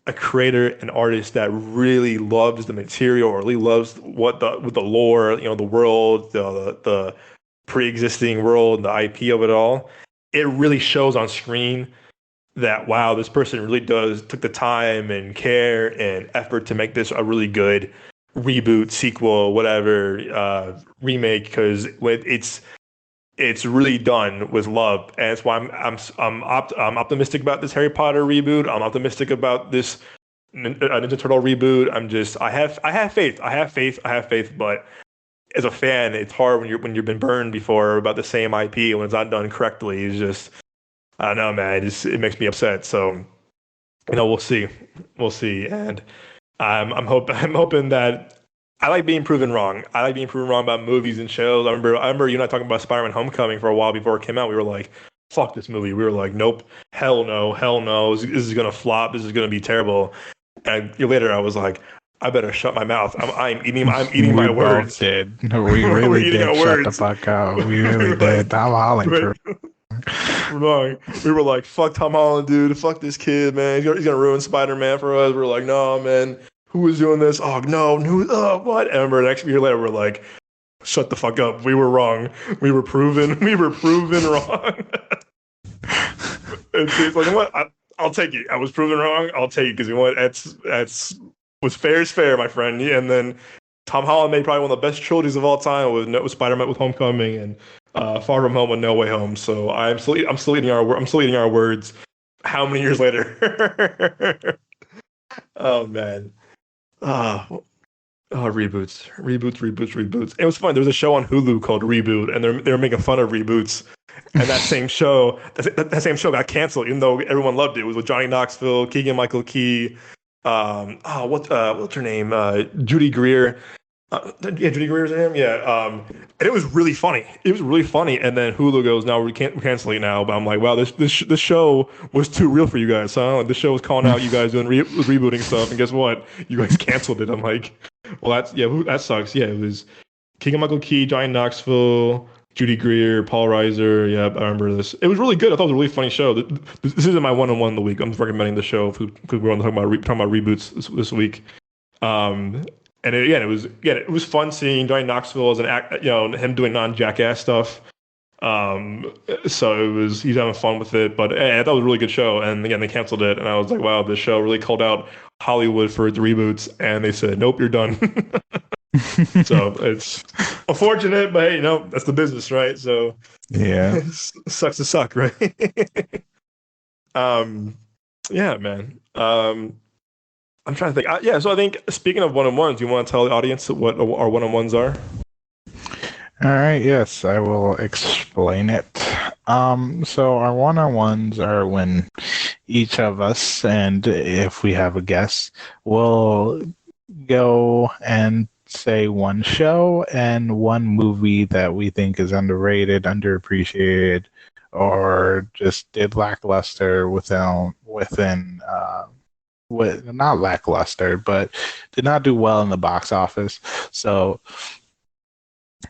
a creator, an artist that really loves the material or really loves with the lore, the world, the pre-existing world, the IP of it all, it really shows on screen that wow, this person really took the time and care and effort to make this a really good reboot, sequel, whatever, remake, because it's really done with love, and that's why I'm optimistic about this Harry Potter reboot. I'm optimistic about this Ninja Turtle reboot. I have faith. I have faith. But as a fan, it's hard when you've been burned before about the same IP when it's not done correctly. It's just I don't know, man. It makes me upset. So we'll see, and I'm hoping that. I like being proven wrong. I like being proven wrong about movies and shows. I remember you and I talking about Spider-Man: Homecoming for a while before it came out. We were like, "Fuck this movie." We were like, "Nope, hell no, hell no. This is gonna flop. This is gonna be terrible." And a year later, I was like, "I better shut my mouth. I'm eating We my both words. did. We We're really eating did our shut the words." fuck up. We We really were like, did. I'm howling "Wait, for. we're wrong." We were like, "Fuck Tom Holland, dude. Fuck this kid, man. He's gonna ruin Spider-Man for us." We were like, "No, man. Who was doing this? Oh no, who? Oh, what?" And remember, next year later, we're like, "Shut the fuck up. We were wrong. We were proven. We were proven wrong." And she's like, "What? I'll take it. I was proven wrong. I'll take it because you know what? That's was fair is fair, my friend." Yeah, and then Tom Holland made probably one of the best trilogies of all time with Spider-Man with Homecoming and Far From Home with No Way Home. So I'm still eating our words. How many years later? Oh man. Oh, reboots. It was fun. There was a show on Hulu called Reboot, and they were making fun of reboots. And that same show got canceled, even though everyone loved it. It was with Johnny Knoxville, Keegan Michael Key, what's her name? Judy Greer. Yeah, Judy Greer's in him. Yeah, and it was really funny. It was really funny. And then Hulu goes, "Now we can't cancel it now." But I'm like, "Wow, this show was too real for you guys, huh? Like, this show was calling out you guys doing rebooting stuff, and guess what? You guys canceled it." I'm like, "Well, that's yeah, that sucks." Yeah, it was Keegan Michael Key, Johnny Knoxville, Judy Greer, Paul Reiser. Yeah, I remember this. It was really good. I thought it was a really funny show. This isn't my one-on-one of the week. I'm just recommending the show because we're on talking about reboots this week. Um, and it was fun seeing Johnny Knoxville as an act, him doing non-jackass stuff. So he's having fun with it. But I thought it was a really good show. And again, they canceled it, and I was like, wow, this show really called out Hollywood for its reboots, and they said, nope, you're done. So it's unfortunate, but hey, that's the business, right? So Yeah. sucks to suck, right? um, yeah, man. I'm trying to think. Yeah, so I think speaking of one-on-ones, you want to tell the audience what our one-on-ones are? All right, yes, I will explain it. So our one-on-ones are when each of us, and if we have a guest, will go and say one show and one movie that we think is underrated, underappreciated, or just did lackluster not lackluster, but did not do well in the box office. So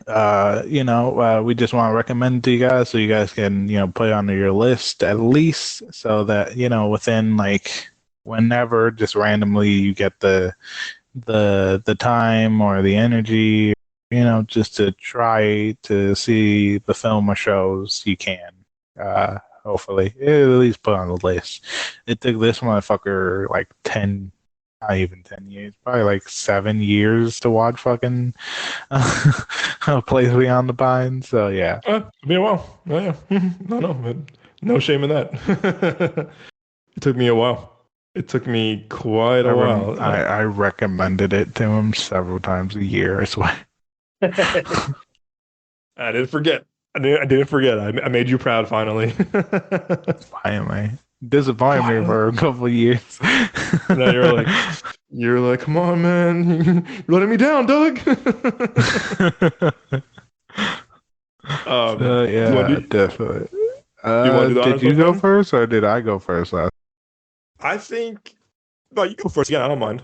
we just want to recommend to you guys so you guys can, put it on your list at least so that, within like whenever just randomly you get the time or the energy, just to try to see the film or shows you can. Hopefully, at least put on the list. It took this motherfucker like 10, not even 10 years, probably like 7 years to watch fucking Place Beyond the Pines. So yeah. It's been a while. Oh, yeah. No shame in that. It took me a while. It took me quite a while. I recommended it to him several times a year, I swear. I didn't forget. I didn't forget. I made you proud finally. Finally. Disappointed me for a couple of years. Now you're like, come on, man. You're letting me down, Doug. Yeah, definitely. Did you go first or did I go first last? I think. No, you go first again. I don't mind.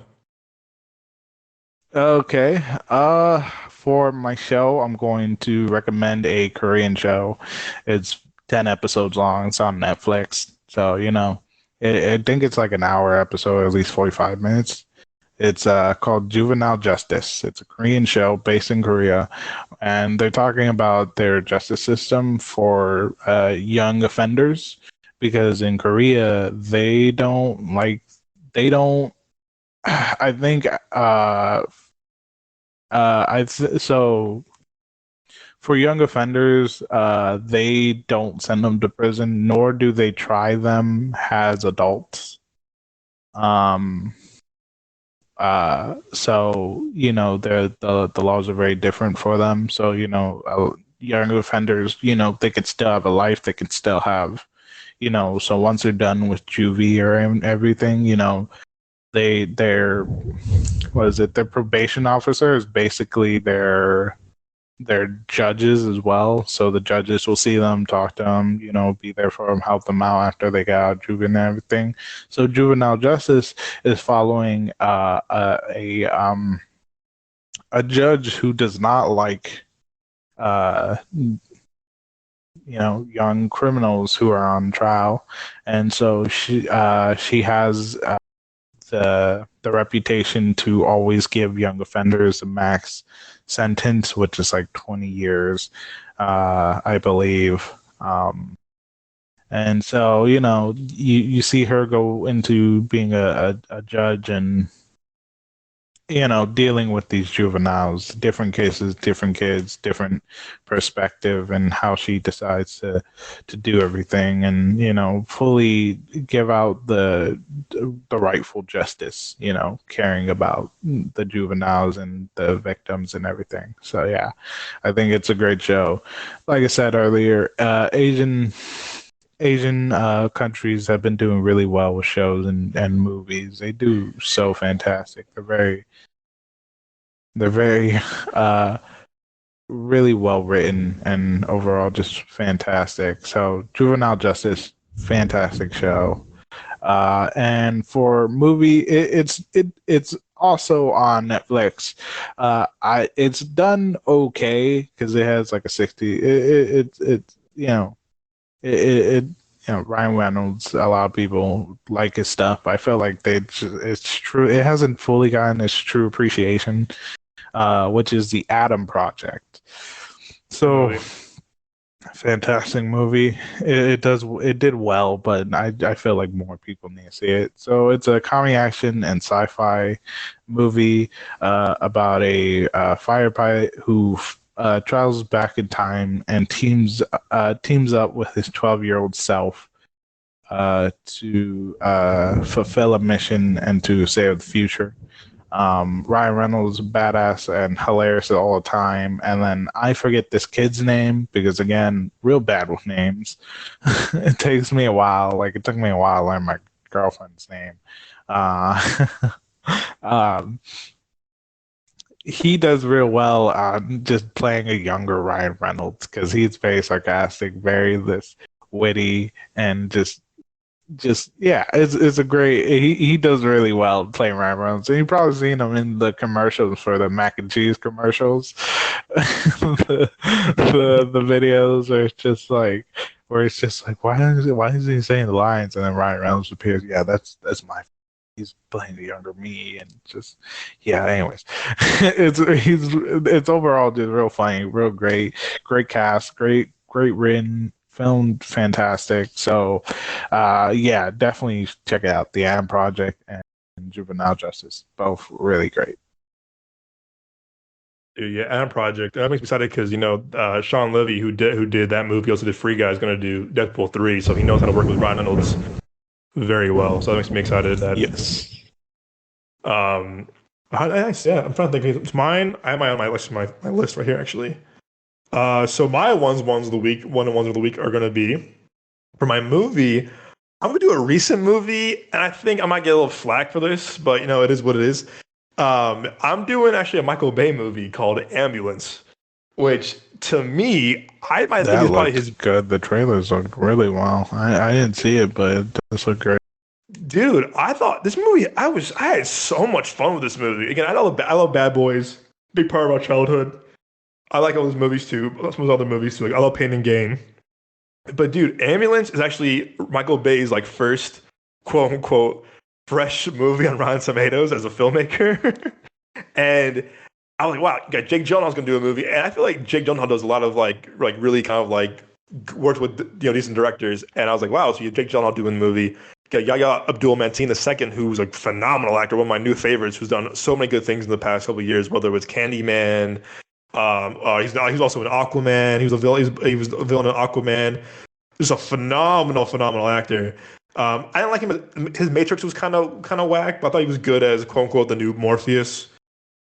Okay. For my show, I'm going to recommend a Korean show. It's 10 episodes long. It's on Netflix. So, I think it's like an hour episode, at least 45 minutes. It's called Juvenile Justice. It's a Korean show based in Korea, and they're talking about their justice system for young offenders because in Korea I think so for young offenders, they don't send them to prison, nor do they try them as adults. So the laws are very different for them. So young offenders, they can still have a life. They can still have, so once they're done with juvie or everything, they're what is it? Their probation officer is basically their judges as well. So the judges will see them, talk to them, be there for them, help them out after they get out of juvenile and everything. So juvenile justice is following a judge who does not like young criminals who are on trial, and so she has the reputation to always give young offenders a max sentence, which is like 20 years, I believe. And so, you see her go into being a judge and, dealing with these juveniles, different cases, different kids, different perspective, and how she decides to do everything and, fully give out the rightful justice, caring about the juveniles and the victims and everything. So, yeah, I think it's a great show. Like I said earlier, Asian countries have been doing really well with shows and movies. They do so fantastic. They're very They're very really well written and overall just fantastic. So Juvenile Justice, fantastic show. And for movie, it's also on Netflix. It's done okay because it has like a 60. It you know it Ryan Reynolds. A lot of people like his stuff. I feel like it's true. It hasn't fully gotten its true appreciation, which is the Adam Project. So Movie. fantastic movie. It did well, but I feel like more people need to see it. So it's a comedy action and sci-fi movie about a fire pilot who travels back in time and teams up with his 12-year-old self to fulfill a mission and to save the future. Ryan Reynolds, badass and hilarious all the time. And then I forget this kid's name because, again, real bad with names. It takes me a while. Like, it took me a while to learn my girlfriend's name. Uh, um, he does real well just playing a younger Ryan Reynolds because he's very sarcastic, very this witty, and just yeah, it's a great. He does really well playing Ryan Reynolds. And you've probably seen him in the commercials for the mac and cheese commercials, the videos where it's just like why is he saying the lines and then Ryan Reynolds appears. Yeah, that's my. He's playing the younger me and just yeah. Anyways, it's overall just real funny, real great cast, great written, filmed fantastic. So, yeah, definitely check it out. The Adam Project and Juvenile Justice, both really great. Dude, yeah, Adam Project. That makes me excited because Sean Levy, who did that movie, also did Free Guy, is going to do Deadpool 3, so he knows how to work with Ryan Reynolds very well. So that makes me excited. That Yes. nice. Yeah, I'm trying to think. It's mine. I have my list, my list right here actually. So my ones of the week, one and ones of the week are going to be for my movie. I'm gonna do a recent movie, and I think I might get a little flack for this, but it is what it is. I'm doing actually a Michael Bay movie called Ambulance, which to me, I might think That is probably looks his. good. The trailers look really well. I didn't see it, but it does look great. Dude, I thought this movie. I had so much fun with this movie. Again, I love Bad Boys, big part of our childhood. I like all those movies too. Some of those other movies too. Like I love Pain and Gain. But dude, Ambulance is actually Michael Bay's like first quote unquote fresh movie on Rotten Tomatoes as a filmmaker. And I was like, wow, yeah, Jake Gyllenhaal's gonna do a movie, and I feel like Jake Gyllenhaal does a lot of like really kind of like works with decent directors. And I was like, wow, so you Jake Gyllenhaal doing the movie. Got Yahya Abdul-Mateen II, who's a phenomenal actor, one of my new favorites, who's done so many good things in the past couple of years, whether it was Candyman. He's also in Aquaman. He was a villain. He was a villain in Aquaman. Just a phenomenal actor. I didn't like him. His Matrix was kind of whack, but I thought he was good as quote unquote the new Morpheus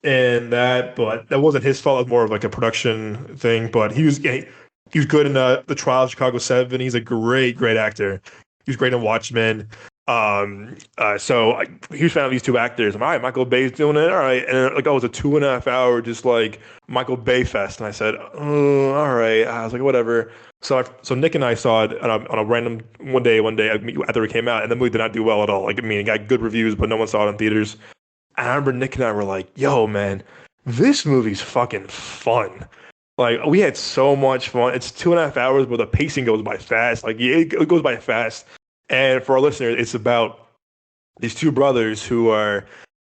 in that. But that wasn't his fault. It was more of like a production thing. But he was good in the Trial of Chicago 7. He's a great actor. He was great in Watchmen. So huge fan of these two actors. I'm all right. Michael Bay's doing it. All right, and like it was a 2.5 hour just like Michael Bay fest, and I said, oh, all right. I was like, whatever. So Nick and I saw it on a random one day after it came out, and the movie did not do well at all. Like I mean, it got good reviews, but no one saw it in theaters. And I remember Nick and I were like, yo, man, this movie's fucking fun. Like we had so much fun. It's 2.5 hours, but the pacing goes by fast. Like it goes by fast. And for our listeners, it's about these two brothers who are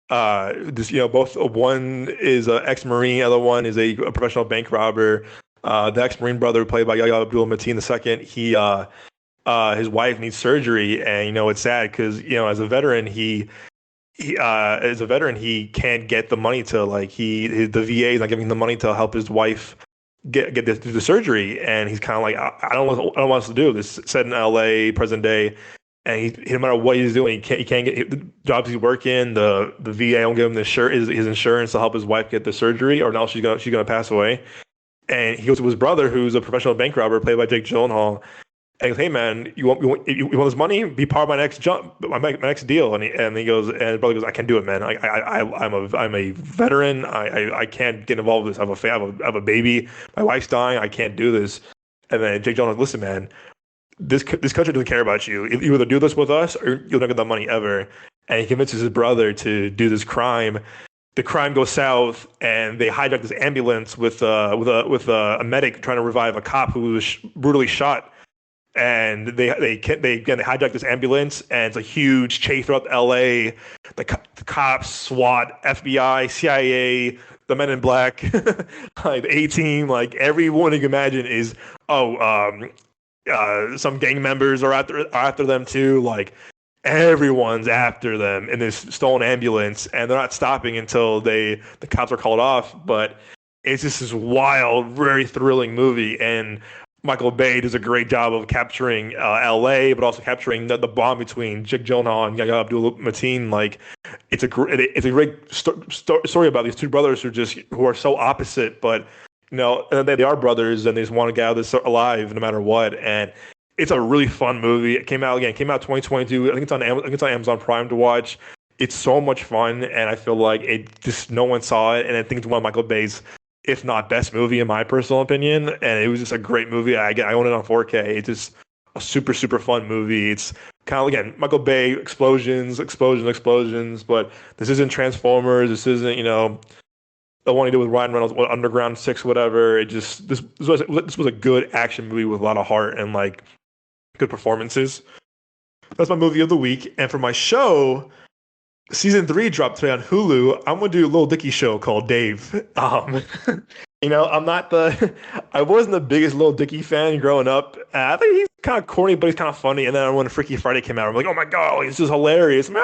both one is an ex-marine, the other one is a professional bank robber. The ex-marine brother, played by Yahya Abdul-Mateen II, his wife needs surgery, and it's sad because as a veteran he can't get the money to the VA is not giving him the money to help his wife get the surgery, and he's kind of like I don't know what else to do. This set in LA present day, and he no matter what he's doing, he can't get the jobs he's working. The VA won't give him his insurance to help his wife get the surgery, or now she's gonna pass away. And he goes to his brother, who's a professional bank robber, played by Jake Gyllenhaal, And he goes, "Hey man, you want this money? Be part of my next jump, my next deal." And he goes, and his brother goes, "I can't do it, man. I'm a veteran. I can't get involved with this. I have a baby. My wife's dying. I can't do this." And then Jake Jones, "Listen, man, this country doesn't care about you. You either do this with us or you'll never get that money ever." And he convinces his brother to do this crime. The crime goes south, and they hijack this ambulance with a medic trying to revive a cop who was brutally shot. And they hijack this ambulance, and it's a huge chase throughout L.A. The cops, SWAT, FBI, CIA, the Men in Black, like the A-Team, like everyone you can imagine is some gang members are after them too. Like everyone's after them in this stolen ambulance, and they're not stopping until the cops are called off. But it's just this wild, very thrilling movie, and Michael Bay does a great job of capturing L.A., but also capturing the bond between Jake Gyllenhaal and Yahya Abdul-Mateen. Like, it's a great story about these two brothers who are so opposite, but they are brothers and they just want to get out of this alive no matter what. And it's a really fun movie. It came out 2022. I think it's on Amazon Prime to watch. It's so much fun, and I feel like no one saw it, and I think it's one of Michael Bay's, if not best movie in my personal opinion. And it was just a great movie. I own it on 4K. It's just a super, super fun movie. It's kind of, again, Michael Bay, explosions, but this isn't Transformers. This isn't, the one he did with Ryan Reynolds, Underground 6, whatever. This was a good action movie with a lot of heart and like good performances. That's my movie of the week. And for my show, Season 3 dropped today on Hulu. I'm gonna do a Lil Dicky show called Dave. I wasn't the biggest Lil Dicky fan growing up. I think he's kind of corny, but he's kind of funny. And then when Freaky Friday came out, I'm like, oh my god, this is hilarious. Man,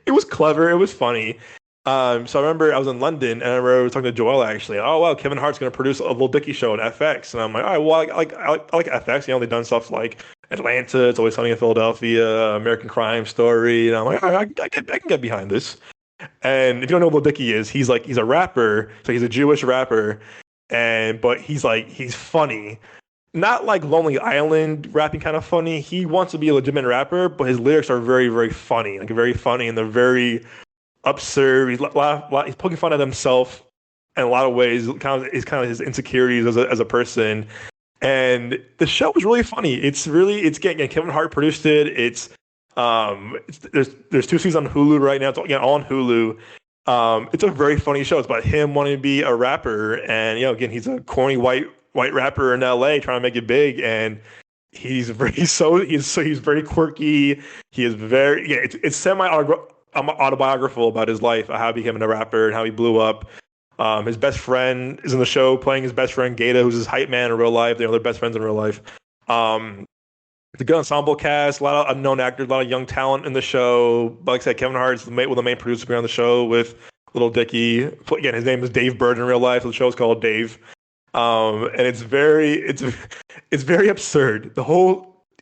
it was clever, it was funny. So I remember I was in London, and I remember I was talking to Joel actually. Oh wow, Kevin Hart's gonna produce a Lil Dicky show on FX, and I'm like, all right, well, I like FX. They've done stuff like Atlanta, It's Always Sunny in Philadelphia, American Crime Story, and I'm like, all right, I can get behind this. And if you don't know what Lil Dicky is, he's a rapper, so he's a Jewish rapper, but he's funny. Not like Lonely Island rapping kind of funny. He wants to be a legitimate rapper, but his lyrics are very, very funny, and they're very absurd. He's poking fun at himself in a lot of ways. It's kind of his insecurities as a person. And the show was really funny. It's getting Kevin Hart produced it. There's 2 seasons on Hulu right now. It's all on Hulu. It's a very funny show. It's about him wanting to be a rapper, and again, he's a corny white rapper in LA trying to make it big, and he's very quirky. He is very it's semi autobiographical about his life, how he became a rapper and how he blew up. His best friend is in the show playing his best friend Gata, who's his hype man in real life. They're best friends in real life. The good ensemble cast, a lot of unknown actors, a lot of young talent in the show. But like I said, Kevin Hart's one of the main producers on the show with Lil Dicky. Again, his name is Dave Bird in real life, so the show's called Dave. And it's very absurd.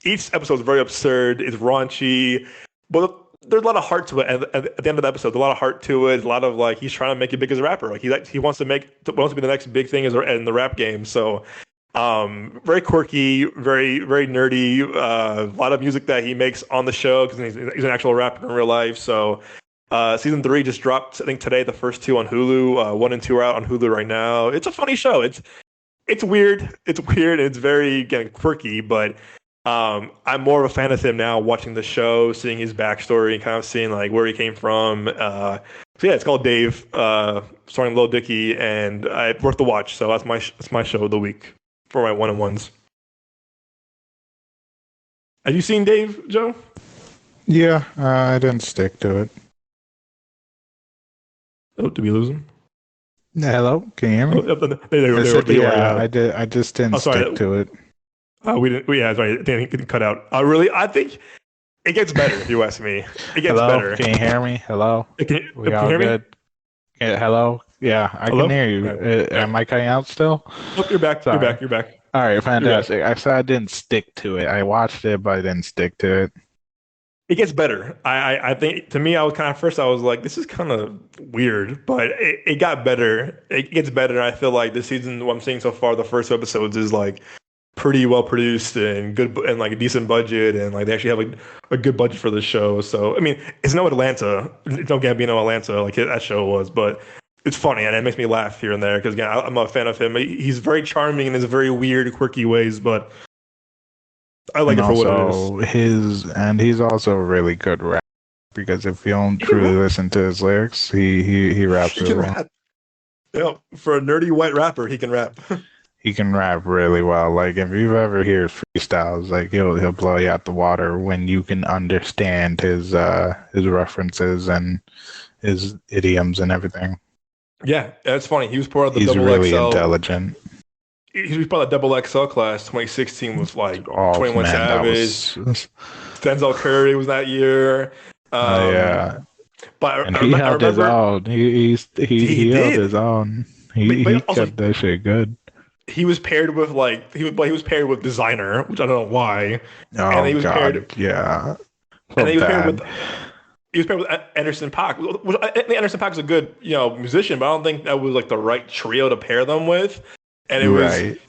Each episode is very absurd. It's raunchy, but there's a lot of heart to it. At the end of the episode, there's a lot of heart to it. A lot of like he's trying to make it big as a rapper. Like he wants to be the next big thing in the rap game. So very quirky, very very nerdy. A lot of music that he makes on the show because he's an actual rapper in real life. So season 3 just dropped, I think today. The first 2 on Hulu. 1 and 2 are out on Hulu right now. It's a funny show. It's weird. It's weird. And it's very again quirky, but I'm more of a fan of him now, watching the show, seeing his backstory, and kind of seeing like where he came from. So yeah, it's called Dave, starring Lil Dicky, and worth the watch. So that's my show of the week for my one-on-ones. Have you seen Dave, Joe? Yeah, I didn't stick to it. Oh, did we lose him? Hello, can you hear me? I just didn't stick to it. We didn't. Yeah, sorry. I think it cut out. I think it gets better. If you ask me, it gets better. Can you hear me? Hello. Can you hear good? Me? Hello. Yeah, I can hear you. Am I cutting out still? Oh, you're back. Sorry. You're back. All right, fantastic. I said I didn't stick to it. I watched it, but I didn't stick to it. It gets better. I think to me, I was like, this is kind of weird, but it got better. It gets better. And I feel like this season, what I'm seeing so far, the first 2 episodes is like pretty well produced and good and like a decent budget and like they actually have like a good budget for the show. So I mean, it's no Atlanta, it's no Gambino Atlanta like that show was, but it's funny and it makes me laugh here and there because again, I'm a fan of him. He's very charming in his very weird, quirky ways, but I like And it for what it is. also he's also a really good rapper because if you don't He can truly rap. listen to his lyrics, he raps He really can well. rap. You know, for a nerdy white rapper, he can rap. He can rap really well. Like if you've ever heard freestyles, like he'll blow you out the water when you can understand his references and his idioms and everything. Yeah, that's funny. He was part of the He's double really XL. intelligent. He was part of the double XL class 2016 with like Oh 21 man, that Savage, was Denzel Curry was that year. yeah. But And I, he I held his remember own. He held did. his own. He But also kept that shit good. he was paired with like he was paired with Designer, which I don't know why, and Oh he was God, paired yeah. and So then bad. he was paired with Anderson .Paak. Which I think Anderson .Paak's a good musician, but I don't think that was like the right trio to pair them with. And it was Right.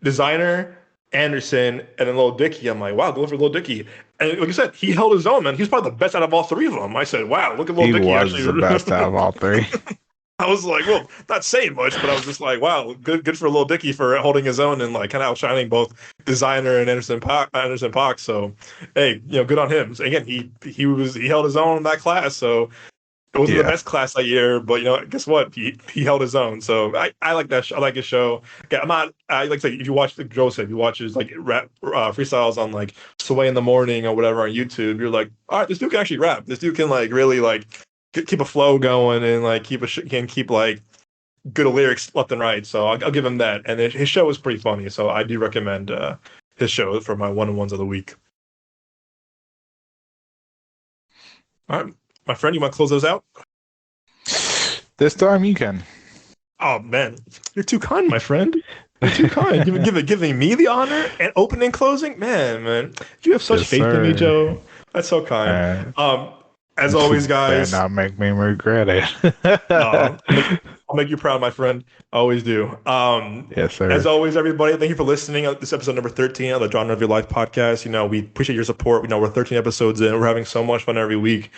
Designer, Anderson, and then Lil Dicky. I'm like, wow, go for Lil Dicky. And like I said, he held his own, man. He was probably the best out of all three of them. I said, wow, look at Lil He Dicky was the best out actually. of all three. I was like, well, not saying much, but I was just like, wow, good for Lil Dicky for holding his own and like kind of outshining both Designer and Anderson .Paak. So, hey, good on him. So, again, he held his own in that class. So it wasn't the Yeah. best class that year, but guess what? He held his own. So I like that. I like his show. Okay, I'm not. I like to say if you watch like Joe said, if you watch his like rap freestyles on like Sway in the Morning or whatever on YouTube, you're like, all right, this dude can actually rap. This dude can like really like keep a flow going and like can keep like good lyrics left and right. So I'll give him that. And his show is pretty funny. So I do recommend his show for my one-on-ones of the week. All right, my friend, you want to close those out? This time you can. Oh man, you're too kind, my friend. You're too kind. Giving me the honor and opening and closing. Man, you have such Yes, faith in me, sir. Joe. That's so kind. As always, Better guys. not make me regret it. No, I'll make you proud, my friend. I always do. Yes, sir. As always, everybody, thank you for listening. This episode number 13 of the Genre of Your Life podcast. We appreciate your support. We're 13 episodes in. We're having so much fun every week.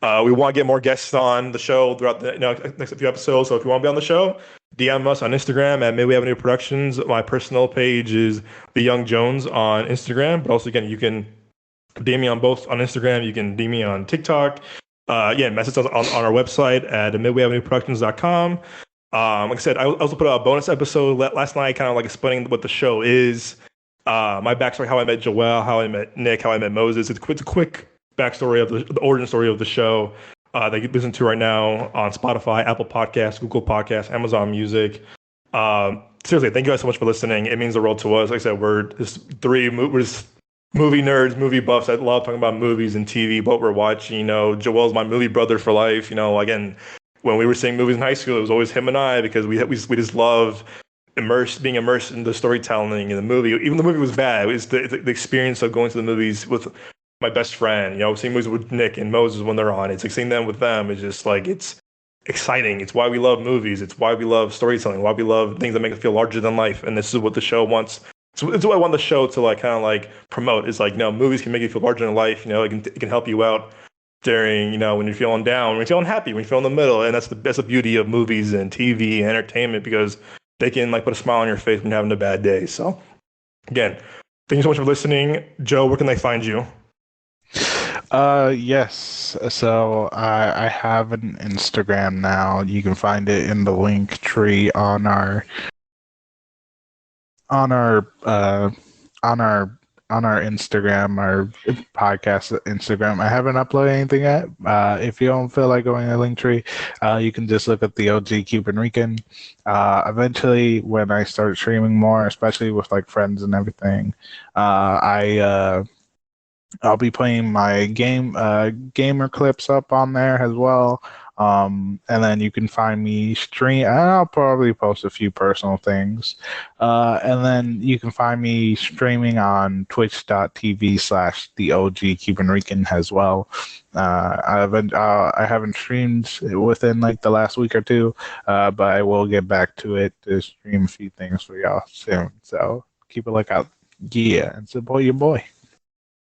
We want to get more guests on the show throughout the next few episodes. So if you want to be on the show, DM us on Instagram at Midway Avenue Productions. My personal page is The Young Jones on Instagram. But also, again, you can DM me on both on Instagram. You can DM me on TikTok. Message us on our website at midwayavenueproductions.com. Like I said, I also put out a bonus episode last night, kind of like explaining what the show is. My backstory, how I met Joelle, how I met Nick, how I met Moses. It's a quick backstory of the origin story of the show that you can listen to right now on Spotify, Apple Podcasts, Google Podcasts, Amazon Music. Seriously, thank you guys so much for listening. It means the world to us. Like I said, we're just movie nerds, movie buffs. I love talking about movies and TV, what we're watching. Joel's my movie brother for life. Again, when we were seeing movies in high school, it was always him and I because we just love being immersed in the storytelling in the movie. Even the movie was bad. It was the experience of going to the movies with my best friend. Seeing movies with Nick and Moses when they're on. It's like seeing them with them. It's just like it's exciting. It's why we love movies. It's why we love storytelling. Why we love things that make us feel larger than life. And this is what the show wants. So it's what I want the show to like kind of like promote. Is like movies can make you feel larger than life. It can help you out during when you're feeling down, when you're feeling happy, when you feel in the middle. And that's the beauty of movies and TV and entertainment because they can like put a smile on your face when you're having a bad day. So again, thank you so much for listening. Joe, where can they find you? Yes. So I have an Instagram now. You can find it in the link tree on our Instagram, our podcast Instagram. I haven't uploaded anything yet. If you don't feel like going to Linktree, you can just look at the OG Cuban Rican. Eventually, when I start streaming more, especially with like friends and everything, I'll be playing my gamer clips up on there as well. And then you can find me stream. I'll probably post a few personal things. And then you can find me streaming on twitch.tv/the OG Cuban Rican as well. I haven't streamed within like the last week or two, but I will get back to it to stream a few things for y'all soon. So keep a lookout. Yeah, and support your boy.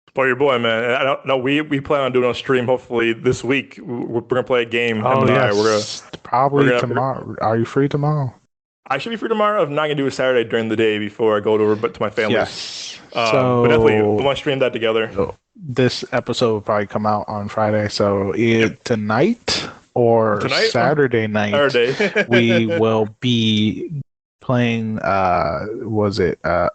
Support your boy, man. I don't know. We plan on doing a stream hopefully this week. We're gonna play a game. Oh, him and yes. Probably tomorrow. Are you free tomorrow? I should be free tomorrow. If not, I can do a Saturday during the day before I go over to my family. Yes. But definitely, we want to stream that together. This episode will probably come out on Friday. So either tonight or Saturday night, we will be playing, A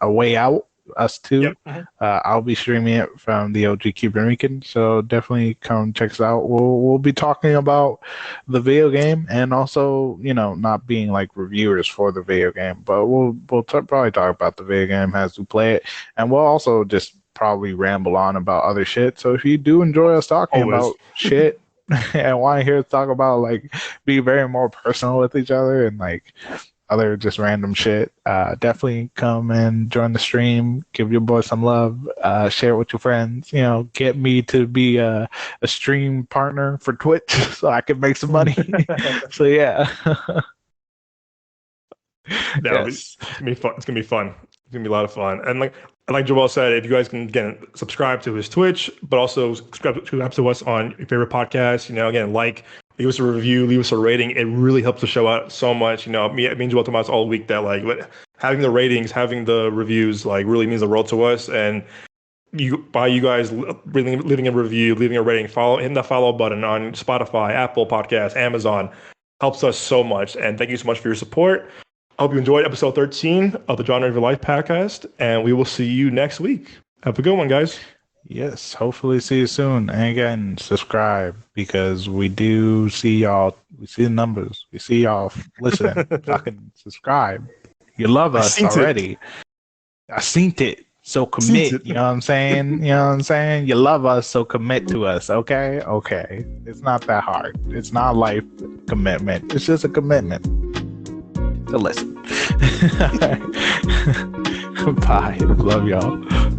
Way Out? Us too. Yep. I'll be streaming it from the OG Cuban Rican, so definitely come check us out. We'll be talking about the video game and also, not being like reviewers for the video game, but we'll probably talk about the video game as we play it, and we'll also just probably ramble on about other shit. So if you do enjoy us talking about shit and want to hear us talk about like be very more personal with each other and like other just random shit, definitely come and join the stream, give your boy some love, share it with your friends, get me to be a stream partner for Twitch so I can make some money. So yeah. Yes. It's gonna be fun. It's gonna be fun. It's gonna be a lot of fun. And like Joel said, if you guys can again subscribe to his Twitch, but also subscribe to us on your favorite podcast, again, leave us a review, leave us a rating. It really helps the show out so much. Me and Joel talk about this all week that having the ratings, having the reviews, really means the world to us. And you guys leaving a review, leaving a rating, hitting the follow button on Spotify, Apple Podcasts, Amazon helps us so much. And thank you so much for your support. I hope you enjoyed episode 13 of the Genre of Your Life podcast, and we will see you next week. Have a good one, guys. Yes, hopefully see you soon. And again, subscribe because we do see y'all. We see the numbers. We see y'all listening. Fucking subscribe. You love us already. I seen it. So commit. You know what I'm saying? You love us, so commit to us. Okay? Okay. It's not that hard. It's not life commitment. It's just a commitment. So listen. Bye. Love y'all.